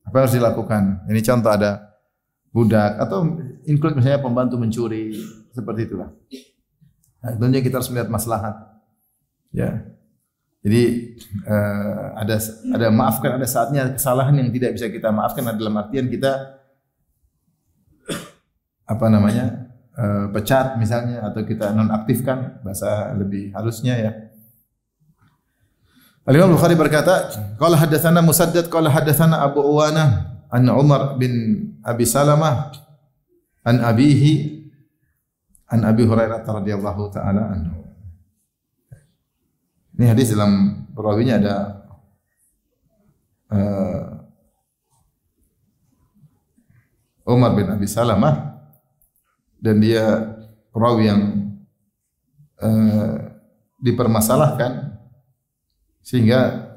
apa yang harus dilakukan? Ini contoh ada budak atau include misalnya pembantu mencuri, seperti itulah. Nah, tentunya kita harus melihat maslahat. Ya. Jadi ada maafkan, ada saatnya kesalahan yang tidak bisa kita maafkan dalam artian kita pecat misalnya atau kita nonaktifkan, bahasa lebih halusnya ya. Al-Imam Bukhari berkata, qala haddatsana Musaddad qala haddatsana Abu Uwanah an Umar bin Abi Salamah an abihi an Abi Hurairah radhiyallahu taala anhu. Ini hadis dalam perawinya ada Umar bin Abi Salamah dan dia perawi yang dipermasalahkan sehingga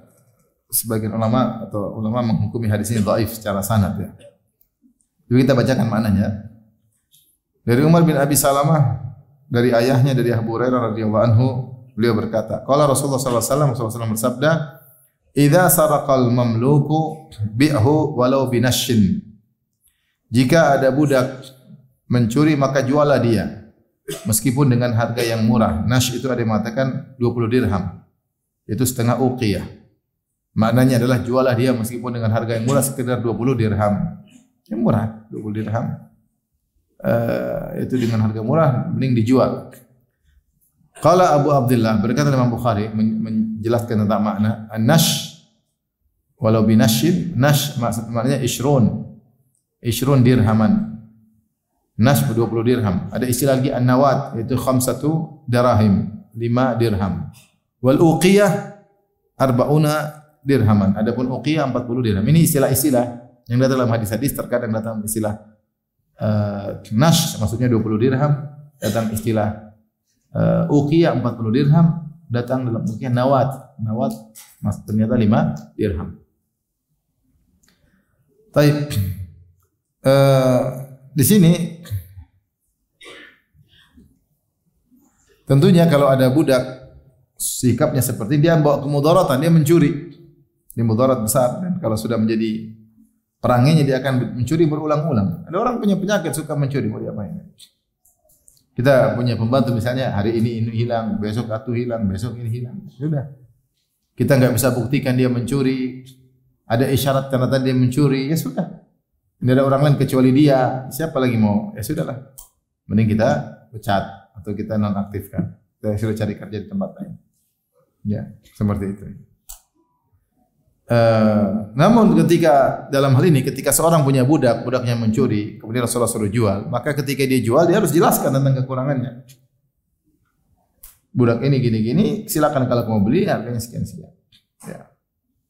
sebagian ulama menghukumi hadis ini dhaif secara sanad ya. Jadi kita bacakan maknanya. Dari Umar bin Abi Salamah dari ayahnya dari Abu Hurairah radhiyallahu anhu, beliau berkata, qala Rasulullah sallallahu alaihi wasallam bersabda, "Idza saraqal mamluku bi'hu walau binashin." Jika ada budak mencuri maka jualah dia meskipun dengan harga yang murah. Nash itu ada yang mengatakan 20 dirham. Itu setengah uqiyah. Maknanya adalah jualah dia meskipun dengan harga yang murah sekedar 20 dirham. Yang murah 20 dirham. Itu dengan harga murah mending dijual. Qala Abu Abdullah, berkata Imam Bukhari menjelaskan tentang makna an-nash walau binashin. Nash maknanya ishrun dirhaman. Nash 20 dirham. Ada istilah lagi an-nawat yaitu 5 dirham. Wal uqiyah 40 dirhaman. Adapun uqiyah 40 dirham. Ini istilah-istilah yang datang dalam hadis-hadis, terkadang datang istilah nash maksudnya 20 dirham, datang istilah uqiyah 40 dirham, datang dalam uqiyah nawat ternyata 5 dirham. Baik. Di sini tentunya kalau ada budak sikapnya seperti dia bawa kemudaratan, dia mencuri. Dia mudarat besar, dan kalau sudah menjadi peranginya dia akan mencuri berulang-ulang. Ada orang punya penyakit suka mencuri, mau diapain? Kita punya pembantu misalnya, hari ini hilang, besok atu hilang, besok ini hilang. Sudah. Kita enggak bisa buktikan dia mencuri. Ada isyarat tanda dia mencuri, ya sudah. Tidak ada orang lain kecuali dia. Siapa lagi mau? Ya sudahlah. Mending kita pecat atau kita nonaktifkan. Kita suruh cari kerja di tempat lain. Ya, seperti itu. Namun ketika dalam hal ini, ketika seorang punya budaknya mencuri, kemudian Rasulullah suruh jual, maka ketika dia jual, dia harus jelaskan tentang kekurangannya. Budak ini gini-gini, silakan kalau mau beli, harganya sekian-sekian. Ya.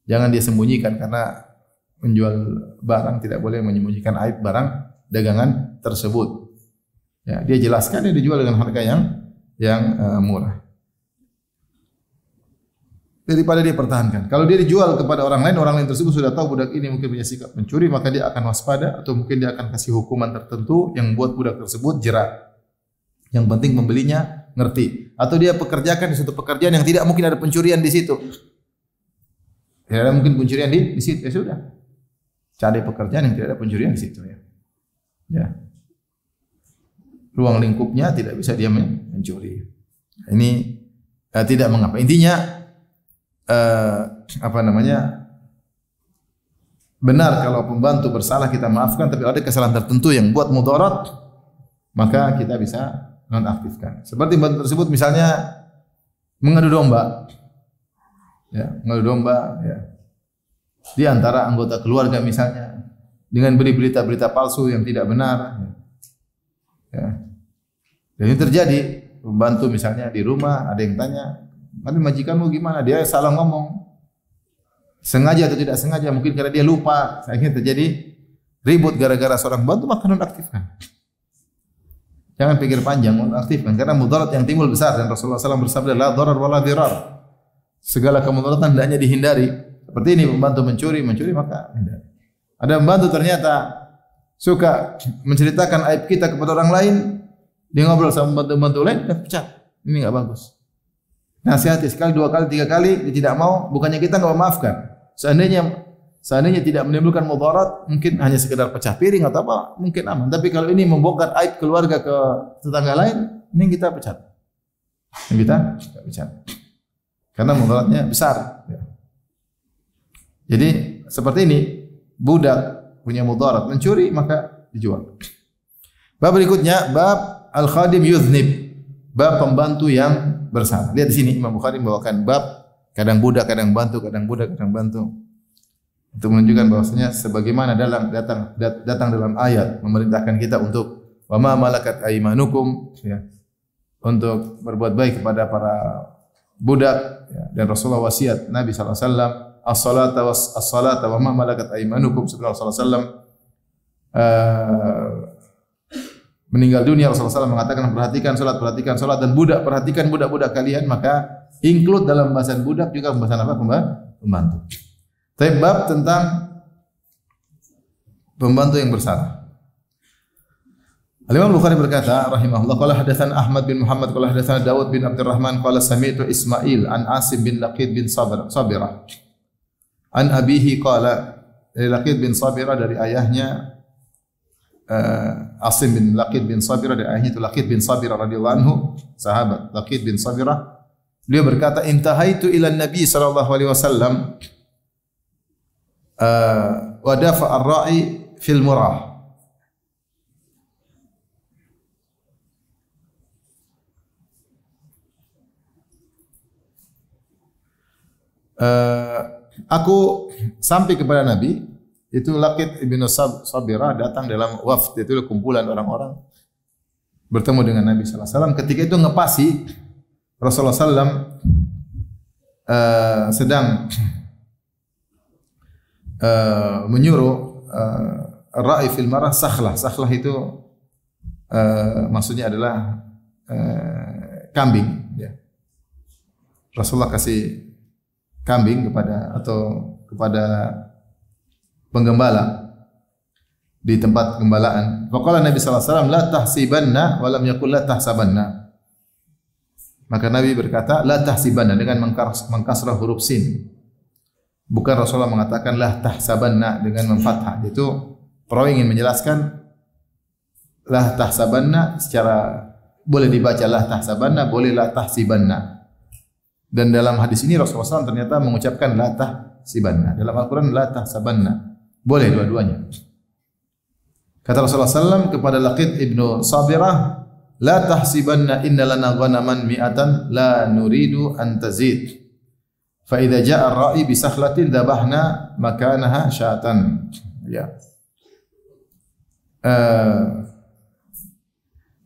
Jangan dia sembunyikan, karena menjual barang tidak boleh menyembunyikan aib barang dagangan tersebut. Ya, dia jelaskan, dia dijual dengan harga yang murah. Daripada dia pertahankan. Kalau dia dijual kepada orang lain tersebut sudah tahu budak ini mungkin punya sikap mencuri, maka dia akan waspada atau mungkin dia akan kasih hukuman tertentu yang buat budak tersebut jerak. Yang penting pembelinya ngerti. Atau dia pekerjakan di suatu pekerjaan yang tidak mungkin ada pencurian di situ. Tidak ada mungkin pencurian di situ. Ya sudah. Cari pekerjaan yang tidak ada pencurian di situ. Ya. Ruang lingkupnya tidak bisa dia mencuri. Ini tidak mengapa. Intinya benar kalau pembantu bersalah kita maafkan, tapi ada kesalahan tertentu yang buat mudarat, maka kita bisa nonaktifkan. Seperti pembantu tersebut misalnya mengadu domba, ya, di antara anggota keluarga misalnya dengan beri berita-berita palsu yang tidak benar, ya. Dan ini terjadi, pembantu misalnya di rumah ada yang tanya, "Tapi majikanmu gimana?" Dia salah ngomong. Sengaja atau tidak sengaja, mungkin karena dia lupa. Akhirnya terjadi ribut gara-gara seorang bantu, maka nonaktifkan. Jangan pikir panjang, nonaktifkan. Karena mudarat yang timbul besar. Dan Rasulullah SAW bersabda, "La darar wa la dirar." Segala kemudaratan hendaknya dihindari. Seperti ini, pembantu mencuri, maka hindari. Ada pembantu ternyata suka menceritakan aib kita kepada orang lain. Dia ngobrol sama pembantu-pembantu lain, dia pecat. Ini enggak bagus. Nasihati sekali, 2 kali, 3 kali, dia tidak mau, bukannya kita enggak memaafkan. Seandainya tidak menimbulkan mudarat, mungkin hanya sekedar pecah piring atau apa, mungkin aman. Tapi kalau ini membongkar aib keluarga ke tetangga lain, ini kita pecat. Karena mudaratnya besar. Jadi seperti ini, budak punya mudarat, mencuri maka dijual. Bab berikutnya, bab al-khadim yudhnib, bab pembantu yang bersalah. Lihat di sini Imam Bukhari membawakan bab kadang budak, kadang bantu, kadang budak, kadang bantu. Untuk menunjukkan bahwasanya sebagaimana datang dalam ayat memerintahkan kita untuk wa ma malakat aymanukum, ya, untuk berbuat baik kepada para budak, ya, dan Rasulullah wasiat Nabi sallallahu alaihi wasallam as-salata wa ma malakat aymanukum. Setelah Rasulullah sallallahu alaihi wasallam meninggal dunia, Rasulullah SAW mengatakan perhatikan salat dan budak, perhatikan budak-budak kalian, maka include dalam pembahasan budak juga pembahasan apa? Pembantu. Tapi bab tentang pembantu yang bersalah. Al-Imam Bukhari berkata rahimahullah, qala hadatsana Ahmad bin Muhammad qala hadatsana Daud bin Abdurrahman qala sami'tu Ismail an Asim bin Laqid bin Sabirah an abihi qala, dari Laqid bin Sabirah dari ayahnya Asim bin Laqid bin Sabirah, dari ayahnya itu Laqid bin Sabirah radhiyallahu anhu, sahabat Laqid bin Sabirah. Beliau berkata, intahaitu ila Nabi sallallahu alaihi wasallam wa dafa ar-ra'i fil murah. Aku sampai kepada Nabi. Itu Laqid ibn Sabirah datang dalam wafd, itu kumpulan orang-orang bertemu dengan Nabi sallallahu alaihi wasallam. Ketika itu ngepasi Rasulullah sallallahu sedang menyuruh ra'i fil marah sakhlah. Sakhlah itu maksudnya adalah kambing. Ya. Rasulullah kasih kambing kepada penggembala di tempat gembalaan. Faqala Nabi sallallahu alaihi wasallam la tahsibanna wa lam yaqul la tahsabanna. Maka Nabi berkata la tahsibanna dengan mengkasrah huruf sin. Bukan Rasulullah mengatakan la tahsabanna dengan memfathah. Itu perawi ingin menjelaskan la tahsabanna secara boleh dibaca la tahsabanna, boleh la tahsibanna. Dan dalam hadis ini Rasulullah SAW ternyata mengucapkan la tahsibanna. Dalam Al-Quran la tahsabanna. Boleh dua-duanya. Kata Rasulullah SAW kepada Laqit ibnu Sabirah, la tahsibanna inna lana ghanaman mi'atan la nuridu an tazid. Fa idza ja'a ar-ra'i bi sakhlatin dabahna makanaha syatan. Ya.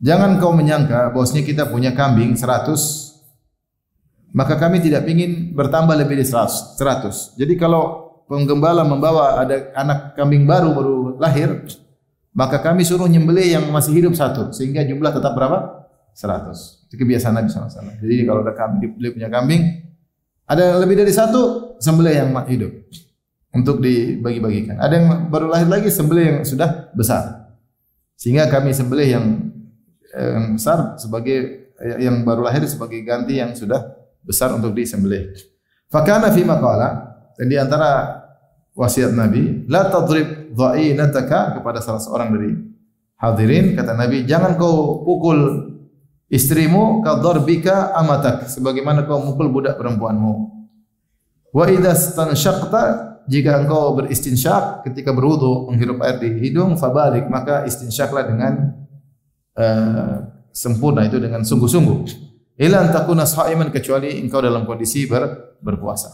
Jangan kau menyangka bahwasanya kita punya kambing 100, maka kami tidak ingin bertambah lebih dari 100. Jadi kalau penggembala membawa ada anak kambing baru lahir, maka kami suruh nyembelih yang masih hidup 1 sehingga jumlah tetap berapa? 100. Itu kebiasaan Nabi SAW. Jadi kalau ada kambing, beliau punya kambing, ada lebih dari 1, sembelih yang hidup untuk dibagi-bagikan. Ada yang baru lahir lagi, sembelih yang sudah besar. Sehingga kami sembelih yang besar sebagai yang baru lahir sebagai ganti yang sudah besar untuk disembelih. Fakana fi maqala, dan di antara wasiat Nabi, la tadrib dha'inataka, kepada salah seorang dari hadirin, kata Nabi, jangan kau pukul istrimu ka darbika amatak, sebagaimana kau mukul budak perempuanmu. Wa idza stansyaqta, jika engkau beristinsyak ketika berwudu menghirup air di hidung, fabalik, maka istinsyaklah dengan sempurna, itu dengan sungguh-sungguh. Ila an takuna sha'iman, kecuali engkau dalam kondisi berpuasa.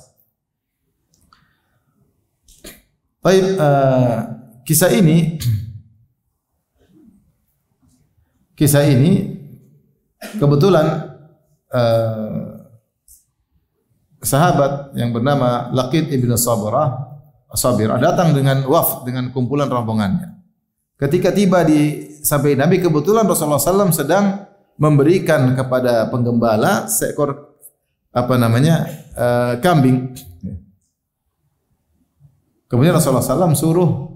Baik, kisah ini kebetulan sahabat yang bernama Laqit ibn Sabirah datang dengan wafd, dengan kumpulan rombongannya. Ketika tiba sampai Nabi, kebetulan Rasulullah SAW sedang memberikan kepada penggembala seekor kambing. Kemudian Rasulullah SAW suruh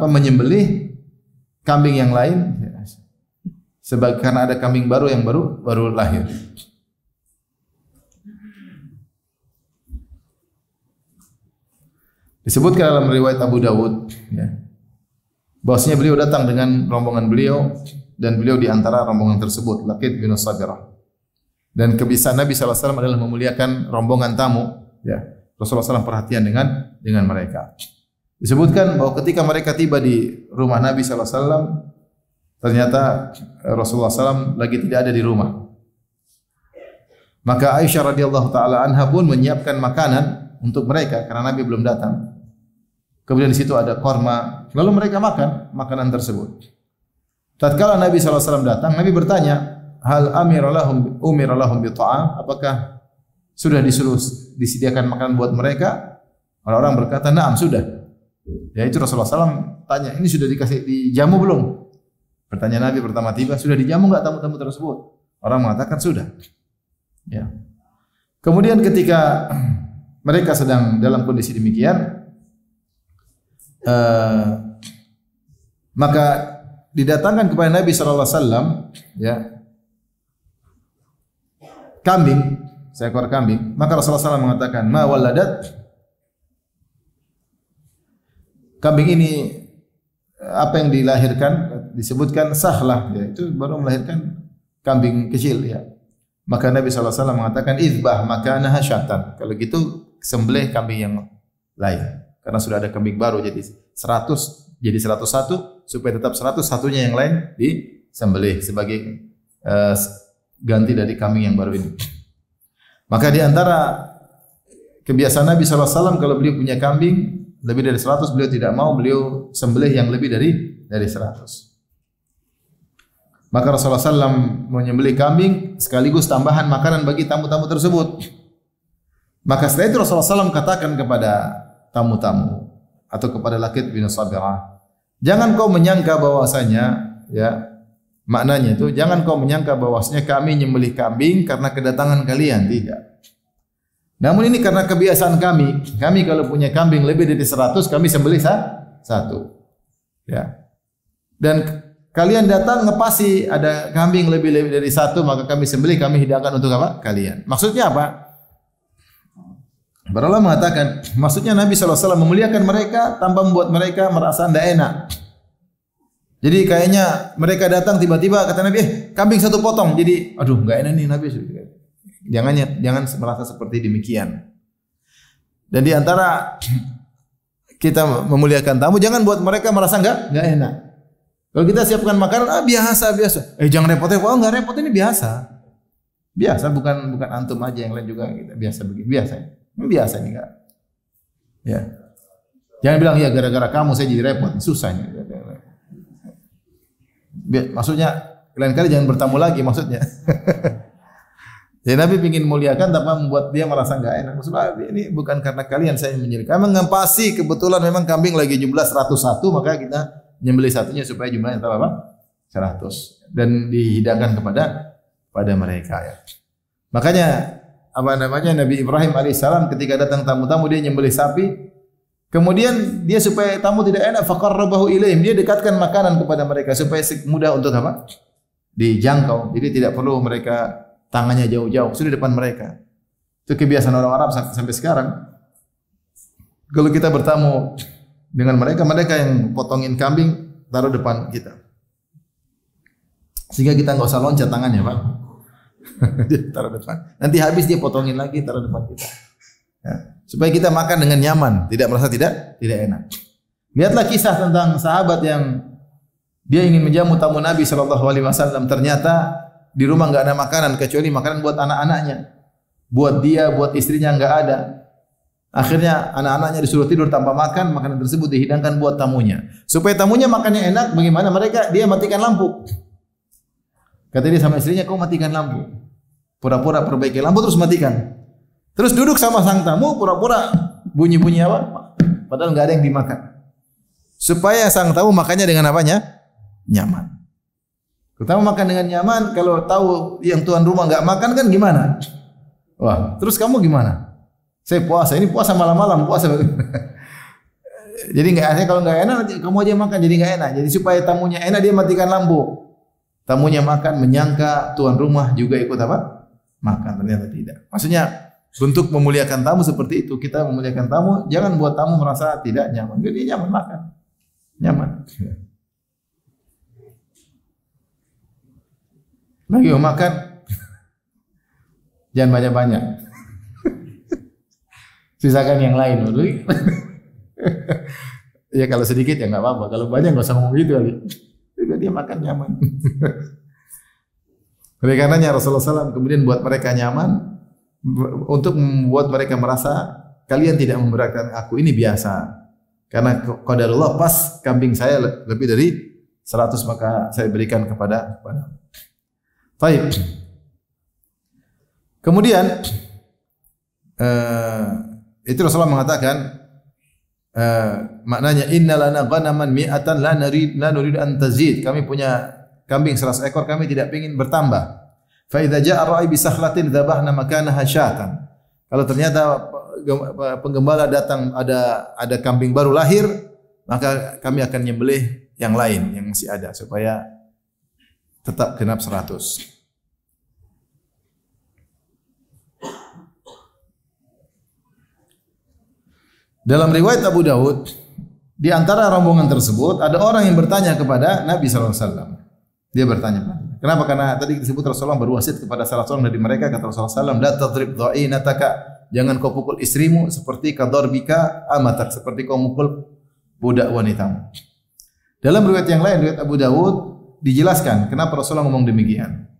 menyembelih kambing yang lain, karena ada kambing baru yang baru lahir. Disebutkan dalam riwayat Abu Dawud, ya, bahwasanya beliau datang dengan rombongan beliau, dan beliau di antara rombongan tersebut, Laqit bin Sabirah. Dan kebiasaan Nabi SAW adalah memuliakan rombongan tamu. Ya, Rasulullah SAW perhatian dengan mereka. Disebutkan bahwa ketika mereka tiba di rumah Nabi SAW, ternyata Rasulullah SAW lagi tidak ada di rumah. Maka Aisyah radhiyallahu taala anha pun menyiapkan makanan untuk mereka karena Nabi belum datang. Kemudian di situ ada korma, lalu mereka makan makanan tersebut. Tatkala Nabi SAW datang, Nabi bertanya, hal umira lahum bi ta'am, apakah sudah disediakan makanan buat mereka? Orang-orang berkata, na'am, sudah. Ya, itu Rasulullah SAW tanya, ini sudah dikasih dijamu belum? Pertanyaan Nabi pertama tiba, sudah dijamu enggak tamu-tamu tersebut? Orang mengatakan sudah. Ya. Kemudian ketika mereka sedang dalam kondisi demikian, maka didatangkan kepada Nabi SAW, ya, kambing, seekor kambing. Maka Rasulullah SAW mengatakan, ma waladat, kambing ini apa yang dilahirkan? Disebutkan sahlah, ya, itu baru melahirkan kambing kecil, ya. Maka Nabi SAW mengatakan, idbah makanaha syatan. Kalau gitu sembelih kambing yang lain, karena sudah ada kambing baru, jadi 100, jadi 101, supaya tetap 100, satunya yang lain disembelih sebagai ganti dari kambing yang baru ini. Maka di antara kebiasaan Nabi SAW, kalau beliau punya kambing lebih dari 100, beliau tidak mau, beliau sembelih yang lebih dari 100. Maka Rasulullah SAW menyembelih kambing sekaligus tambahan makanan bagi tamu-tamu tersebut. Maka setelah itu Rasulullah SAW katakan kepada tamu-tamu atau kepada Laqit bin Sabirah. Jangan kau menyangka bahwasanya, ya, maknanya itu jangan kau menyangka bahwasanya kami menyembelih kambing karena kedatangan kalian, tidak. Namun ini karena kebiasaan kami. Kami kalau punya kambing lebih dari 100, kami sembelih satu. Ya. Dan kalian datang ngepasi ada kambing lebih dari satu, maka kami sembelih, kami hidangkan untuk apa? Kalian. Maksudnya apa? Para ulama mengatakan, maksudnya Nabi SAW memuliakan mereka tanpa membuat mereka merasa tidak enak. Jadi kayaknya mereka datang tiba-tiba kata Nabi, kambing satu potong. Jadi, aduh, enggak enak nih Nabi. Jangan merasa seperti demikian. Dan di antara kita memuliakan tamu, jangan buat mereka merasa enggak enak. Kalau kita siapkan makanan, biasa. Jangan repot-repot. Oh, enggak repot, ini biasa. Biasa, bukan antum aja, yang lain juga kita biasa begini. Biasa ini enggak. Ya. Jangan bilang ya gara-gara kamu saya jadi repot. Susah ini. Maksudnya lain kali jangan bertamu lagi maksudnya. Jadi Nabi ingin muliakan tanpa membuat dia merasa enggak enak. Maksudnya ini bukan karena kalian saya menyembelih. Kami ngempasi kebetulan memang kambing lagi jumlah 101, maka kita menyembelih satunya supaya jumlahnya tambah apa? 100 dan dihidangkan pada mereka, ya. Makanya Nabi Ibrahim alaihissalam ketika datang tamu-tamu dia menyembelih sapi. Kemudian dia supaya tamu tidak enak, faqarrabahu ilaihim, dia dekatkan makanan kepada mereka supaya mudah untuk apa? Dijangkau. Jadi tidak perlu mereka tangannya jauh-jauh, sudah di depan mereka. Itu kebiasaan orang Arab sampai sekarang. Kalau kita bertamu dengan mereka yang potongin kambing taruh depan kita. Sehingga kita enggak usah loncat tangannya, Pak. Taruh depan. Nanti habis dia potongin lagi taruh depan kita. Ya. Supaya kita makan dengan nyaman, tidak merasa tidak enak. Lihatlah kisah tentang sahabat yang dia ingin menjamu tamu Nabi SAW. Ternyata di rumah enggak ada makanan kecuali makanan buat anak-anaknya. Buat dia, buat istrinya enggak ada. Akhirnya anak-anaknya disuruh tidur tanpa makan, makanan tersebut dihidangkan buat tamunya. Supaya tamunya makannya enak, bagaimana dia matikan lampu. Kata dia sama istrinya, kau matikan lampu. Pura-pura perbaiki lampu terus matikan. Terus duduk sama sang tamu, pura-pura bunyi-bunyi apa? Padahal enggak ada yang dimakan. Supaya sang tamu makannya dengan apanya? Nyaman. Pertama makan dengan nyaman, kalau tahu yang tuan rumah enggak makan kan gimana? Wah, terus kamu gimana? Saya puasa, ini puasa malam-malam, puasa. Jadi enggak enak, kalau enggak enak nanti kamu aja makan, jadi enggak enak. Jadi supaya tamunya enak dia matikan lampu. Tamunya makan menyangka tuan rumah juga ikut apa? Makan, ternyata tidak. Maksudnya bentuk memuliakan tamu seperti itu. Kita memuliakan tamu, jangan buat tamu merasa tidak nyaman. Jadi nyaman makan. Nyaman. Lagi mau makan, jangan banyak-banyak. Sisakan yang lain. Ya kalau sedikit ya enggak apa-apa. Kalau banyak enggak usah ngomong gitu kali. Dia makan nyaman. Oleh karenanya Rasulullah SAW kemudian buat mereka nyaman untuk membuat mereka merasa kalian tidak memberatkan aku, ini biasa. Karena qadarullah pas kambing saya lebih dari 100 maka saya berikan kepada. Baik. Kemudian itu Rasulullah mengatakan maknanya inna lana ghanaman mi'atan la nurid an tazid. Kami punya kambing 100 ekor, kami tidak ingin bertambah. Fa idza jaa ar-ra'i bi sakhlatin dzabahna makanaha syatan. Kalau ternyata penggembala datang ada kambing baru lahir, maka kami akan nyembelih yang lain yang masih ada supaya tetap genap 100. Dalam riwayat Abu Daud, di antara rombongan tersebut ada orang yang bertanya kepada Nabi SAW. Dia bertanya, kenapa? Karena tadi disebut Rasulullah berwasit kepada salah seorang dari mereka, kata Rasulullah SAW, la tadrib dha'inataka, jangan kau pukul istrimu seperti kadarbika amatak, seperti kau mukul budak wanitamu. Dalam riwayat yang lain, riwayat Abu Daud, dijelaskan kenapa Rasulullah ngomong demikian.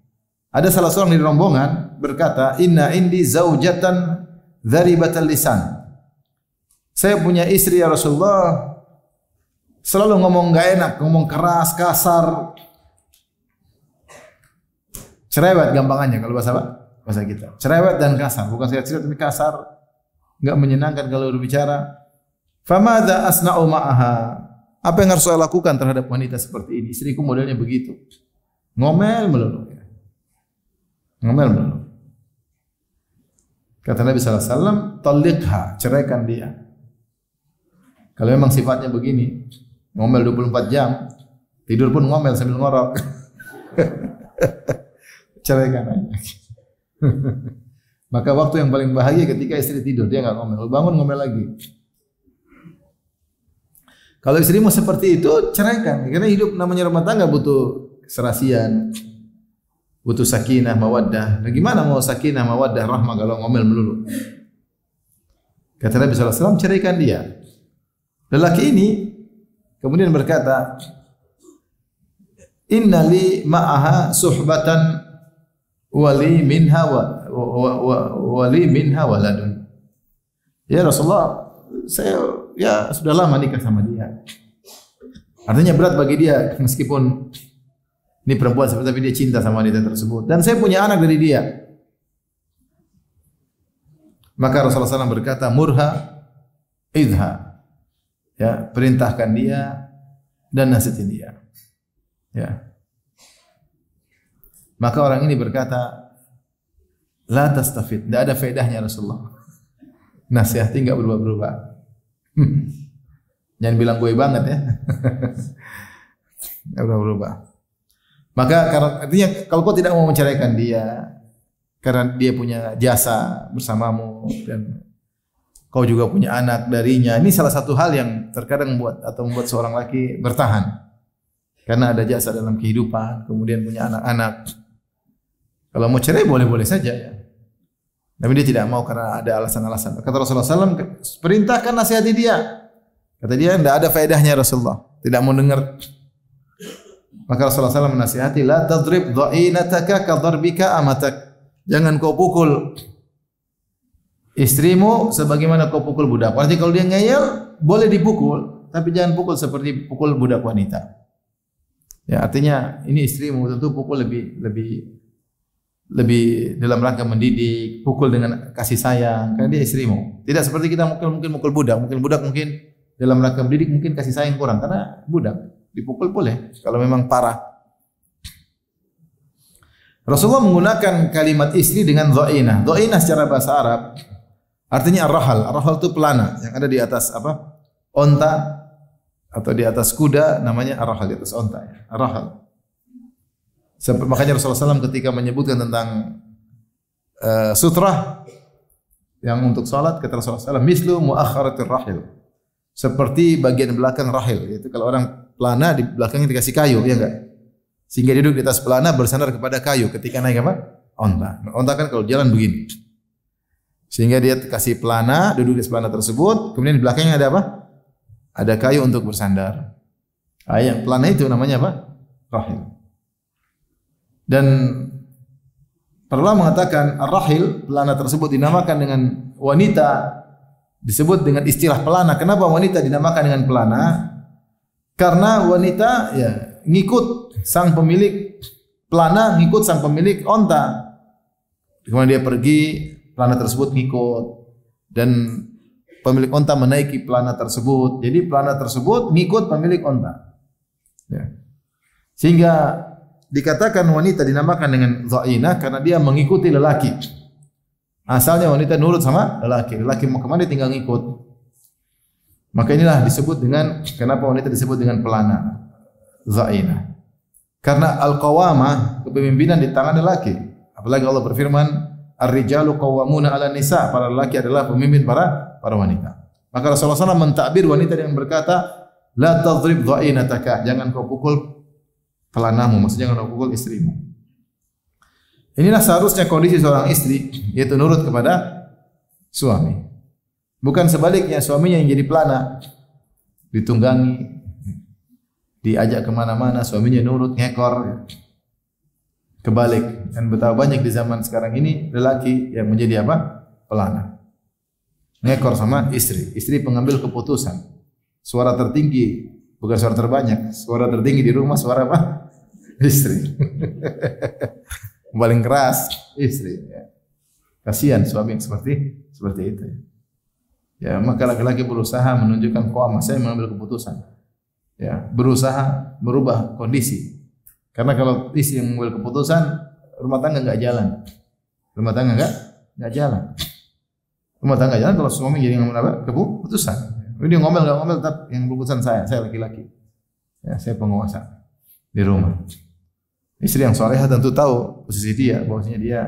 Ada salah seorang dari rombongan berkata, inna indi zaujatan dharibatal lisan. Saya punya istri ya Rasulullah, selalu ngomong enggak enak, ngomong keras, kasar. Cerewet gampangannya kalau bahasa apa? Bahasa kita. Cerewet dan kasar, bukan cerewet tapi kasar. Enggak menyenangkan kalau berbicara. Famadza asna'u ma'aha? Apa yang harus saya lakukan terhadap wanita seperti ini? Istriku modelnya begitu. Ngomel melulu. Ngomel melulu. Kata Nabi sallallahu alaihi wasallam, "Talliqha, ceraikan dia." Kalau memang sifatnya begini, ngomel 24 jam, tidur pun ngomel sambil ngorok. Ceraikan aja. Maka waktu yang paling bahagia ketika istri tidur, dia enggak ngomel. Bangun ngomel lagi. Kalau istrimu seperti itu, ceraikan. Karena hidup namanya rumah tangga butuh keserasian, butuh sakinah, mawaddah. Nah, gimana mau sakinah, mawaddah, rahmah kalau ngomel melulu? Kata Nabi sallallahu alaihi wasallam, ceraikan dia. Lelaki ini kemudian berkata, "Inna li ma'aha suhbatan wali minha wali minha waladun." Ya Rasulullah, saya ya sudah lama nikah sama dia. Artinya berat bagi dia meskipun ini perempuan seperti tapi dia cinta sama wanita tersebut dan saya punya anak dari dia. Maka Rasulullah SAW berkata, "Murha idha." Ya, perintahkan dia dan nasihatin dia. Ya. Maka orang ini berkata, "La tastafid." Tidak ada faedahnya Rasulullah. Nasihati enggak berubah-berubah. Jangan bilang gue banget ya. Enggak berubah-berubah. Maka artinya kalau kau tidak mau menceraikan dia karena dia punya jasa bersamamu dan kau juga punya anak darinya. Ini salah satu hal yang terkadang membuat seorang laki bertahan. Karena ada jasa dalam kehidupan, kemudian punya anak-anak. Kalau mau cerai boleh-boleh saja ya. Tapi dia tidak mau karena ada alasan-alasan. Kata Rasulullah SAW, perintahkan nasihati dia. Kata dia, tidak ada faedahnya Rasulullah. Tidak mau dengar. Maka Rasulullah SAW menasihati, "La tadrib dha'inataka ka dharbika amatak." Jangan kau pukul istrimu sebagaimana kau pukul budak. Artinya kalau dia ngeyel, boleh dipukul, tapi jangan pukul seperti pukul budak wanita. Ya, artinya ini istrimu tentu pukul lebih dalam rangka mendidik, pukul dengan kasih sayang, karena dia istrimu. Tidak seperti kita mungkin mukul budak, mungkin dalam rangka mendidik mungkin kasih sayang kurang karena budak dipukul boleh kalau memang parah. Rasulullah menggunakan kalimat istri dengan dha'inah. Dha'inah secara bahasa Arab artinya ar-rahal. Ar-rahal itu pelana yang ada di atas apa? Onta atau di atas kuda namanya ar-rahal, di atas onta ya. Ar-rahal. Makanya Rasulullah SAW ketika menyebutkan tentang sutrah yang untuk salat kata Rasulullah SAW, mislu muakharatir rahil. Seperti bagian belakang rahil, yaitu kalau orang pelana di belakangnya dikasih kayu, ya enggak? Sehingga duduk di atas pelana bersandar kepada kayu ketika naik apa? Onta. Onta kan kalau jalan begini. Sehingga dia kasih pelana, duduk di pelana tersebut, kemudian di belakangnya ada apa? Ada kayu untuk bersandar. Yang pelana itu namanya apa? Rahil. Dan para ulama mengatakan ar-rahil, pelana tersebut dinamakan dengan wanita, disebut dengan istilah pelana. Kenapa wanita dinamakan dengan pelana? Karena wanita ya ngikut sang pemilik pelana, ngikut sang pemilik onta. Kemudian dia pergi, pelana tersebut ngikut dan pemilik onta menaiki pelana tersebut. Jadi pelana tersebut ngikut pemilik onta. Ya. Sehingga dikatakan wanita dinamakan dengan dha'inah karena dia mengikuti lelaki. Asalnya wanita nurut sama lelaki. Lelaki mau kemana tinggal ngikut. Maka inilah disebut dengan, kenapa wanita disebut dengan pelana, dha'inah. Karena al-qawamah, kepemimpinan di tangan lelaki. Apalagi Allah berfirman, ar-rijalu qawwamuna 'ala nisa, para lelaki adalah pemimpin para wanita. Maka Rasulullah SAW mentakbir wanita dengan berkata, la tadrib dha'inataka, jangan kau pukul pelanamu, maksudnya jangan kau pukul istrimu. Inilah seharusnya kondisi seorang istri, yaitu nurut kepada suami. Bukan sebaliknya, suaminya yang jadi pelana, ditunggangi, diajak kemana-mana, suaminya nurut, ngekor. Kebalik. Dan betapa banyak di zaman sekarang ini lelaki yang menjadi apa? Pelana. Ngekor sama istri. Istri pengambil keputusan. Suara tertinggi, bukan suara terbanyak. Suara tertinggi di rumah, suara apa? Istri. Paling keras, istri. Kasihan suami yang seperti itu. Ya, maka laki-laki berusaha menunjukkan qawamah, saya mengambil keputusan. Ya, berusaha merubah kondisi. Karena kalau istri yang mengambil keputusan, rumah tangga enggak jalan. Rumah tangga enggak jalan. Rumah tangga jalan kalau suami jadi ngambil apa? Keputusan. Dia ngomel enggak ngomel, tetap yang keputusan saya laki-laki. Ya, saya penguasa di rumah. Istri yang salehah tentu tahu posisi dia, bahwasanya dia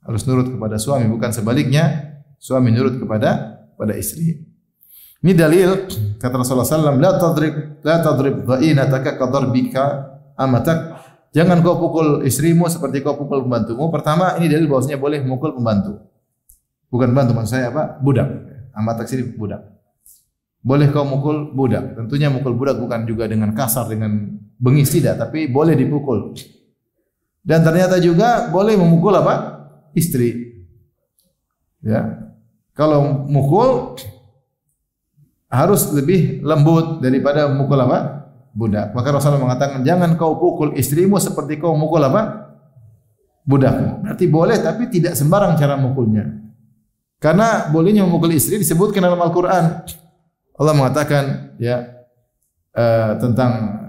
harus nurut kepada suami, bukan sebaliknya suami nurut kepada istri. Ini dalil kata Rasulullah SAW, la tadrib dha'inataka kadarbika amatak. Jangan kau pukul istrimu seperti kau pukul pembantumu. Pertama, ini dalil bahwasanya boleh memukul pembantu. Bukan pembantu, maksud saya apa? Budak. Amatak sini budak. Boleh kau mukul budak. Tentunya mukul budak bukan juga dengan kasar, dengan bengis, tidak, tapi boleh dipukul. Dan ternyata juga boleh memukul apa? Istri. Ya. Kalau mukul harus lebih lembut daripada mukul apa? Budak. Maka Rasulullah mengatakan, jangan kau pukul istrimu seperti kau mukul apa? Budakmu. Berarti boleh, tapi tidak sembarang cara mukulnya. Karena bolehnya memukul istri disebutkan dalam Al-Quran. Allah mengatakan ya tentang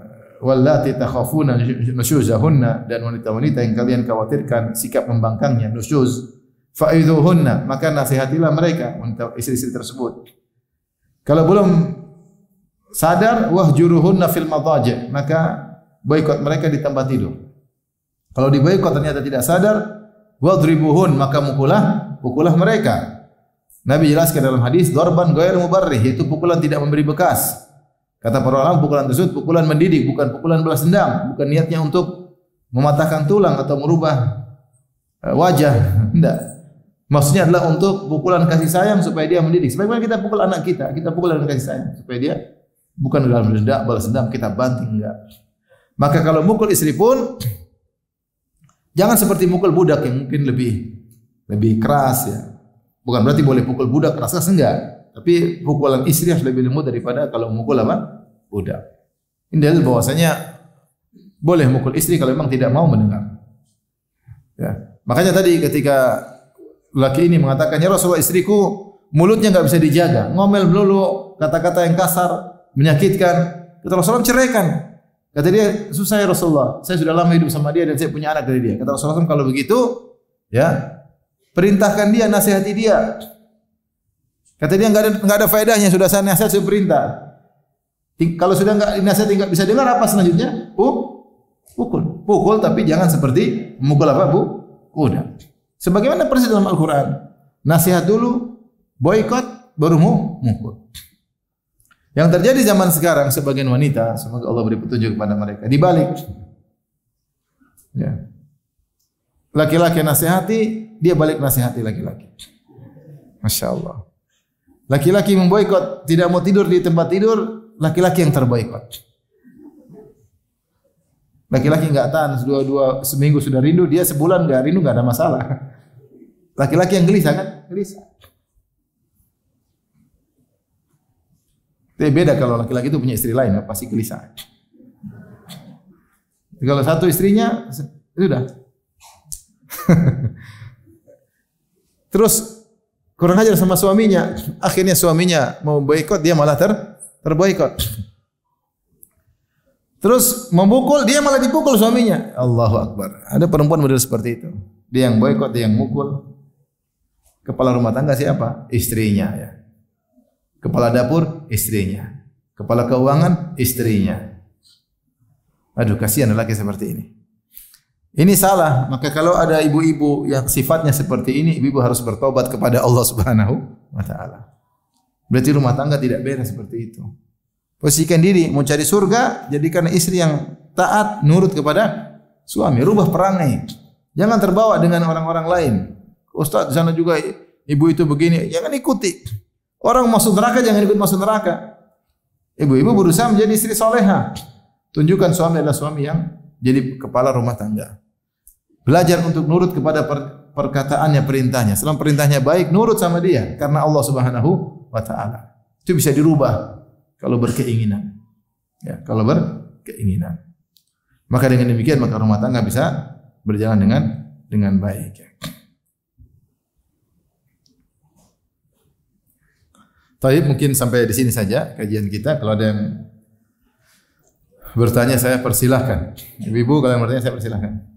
wallati takhafuna nusyuzahunna, dan wanita-wanita yang kalian khawatirkan sikap membangkangnya, nusyuz, fa'idhuhunna, maka nasihatilah mereka, wanita istri-istri tersebut. Kalau belum sadar, wahjuruhunna fil madaji', maka boikot mereka di tempat tidur. Kalau diboikot ternyata tidak sadar, wadribuhun, maka pukulah mereka. Nabi jelaskan dalam hadis, darban ghairu mubarrih, yaitu pukulan tidak memberi bekas. Kata para ulama, pukulan tersebut pukulan mendidik, bukan pukulan balas dendam, bukan niatnya untuk mematahkan tulang atau merubah wajah. Tidak. Maksudnya adalah untuk pukulan kasih sayang supaya dia mendidik. Sebagaimana kita pukul anak kita pukul dengan kasih sayang supaya dia bukan dalam balas dendam, kita banting, enggak. Maka kalau mukul istri pun jangan seperti mukul budak yang mungkin lebih keras ya. Bukan berarti boleh pukul budak keras enggak. Tapi pukulan istri harus lebih lembut daripada kalau memukul apa? Budak. Ini dalil bahwasanya boleh mukul istri kalau memang tidak mau mendengar. Ya. Makanya tadi ketika laki ini mengatakan, ya Rasulullah, istriku mulutnya enggak bisa dijaga, ngomel melulu, kata-kata yang kasar, menyakitkan. Kata Rasulullah, ceraikan. Kata dia, susah ya Rasulullah, saya sudah lama hidup sama dia dan saya punya anak dari dia. Kata Rasulullah, kalau begitu, ya perintahkan dia, nasihati dia. Kata dia enggak ada faedahnya, sudah saya nasihat, saya perintah. Kalau sudah enggak dinasihati, enggak bisa dengar, apa selanjutnya? Pukul, tapi jangan seperti memukul apa, Bu? Udah. Sebagaimana persis dalam Al-Quran. Nasihat dulu, boikot, baru mukul. Yang terjadi zaman sekarang, sebagian wanita, semoga Allah beri petunjuk kepada mereka, dibalik. Ya. Laki-laki nasihati, dia balik nasihati laki-laki. Masya Allah. Laki-laki memboikot, tidak mau tidur di tempat tidur, laki-laki yang terboikot. Laki-laki enggak tahan, seminggu sudah rindu, dia sebulan enggak rindu, enggak ada masalah. Laki-laki yang gelisah kan? Gelisah. Tapi beda kalau laki-laki itu punya istri lain, pasti gelisah. Kalau satu istrinya, sudah. Terus kurang ajar sama suaminya, akhirnya suaminya mau boikot, dia malah terboikot. Terus memukul, dia malah dipukul suaminya. Allahu Akbar. Ada perempuan model seperti itu. Dia yang boikot, dia yang mukul. Kepala rumah tangga siapa? Istrinya ya. Kepala dapur istrinya. Kepala keuangan istrinya. Aduh, kasihan lelaki seperti ini. Ini salah. Maka kalau ada ibu-ibu yang sifatnya seperti ini, ibu-ibu harus bertobat kepada Allah Subhanahu wa taala. Berarti rumah tangga tidak beres seperti itu. Posisikan diri, mau cari surga, jadikan istri yang taat, nurut kepada suami. Rubah perangai. Jangan terbawa dengan orang-orang lain. Ustaz, di sana juga ibu itu begini. Jangan ikuti. Orang masuk neraka, jangan ikut masuk neraka. Ibu-ibu berusaha menjadi istri soleha. Tunjukkan suami adalah suami yang jadi kepala rumah tangga. Belajar untuk nurut kepada perkataannya, perintahnya. Selama perintahnya baik, nurut sama dia. Karena Allah Subhanahu wa ta'ala. Itu bisa dirubah. Kalau berkeinginan. Ya, kalau berkeinginan. Maka dengan demikian maka rumah tangga bisa berjalan dengan baik. Taib, mungkin sampai di sini saja kajian kita. Kalau ada yang bertanya saya persilahkan. Ibu-ibu kalau yang bertanya saya persilahkan.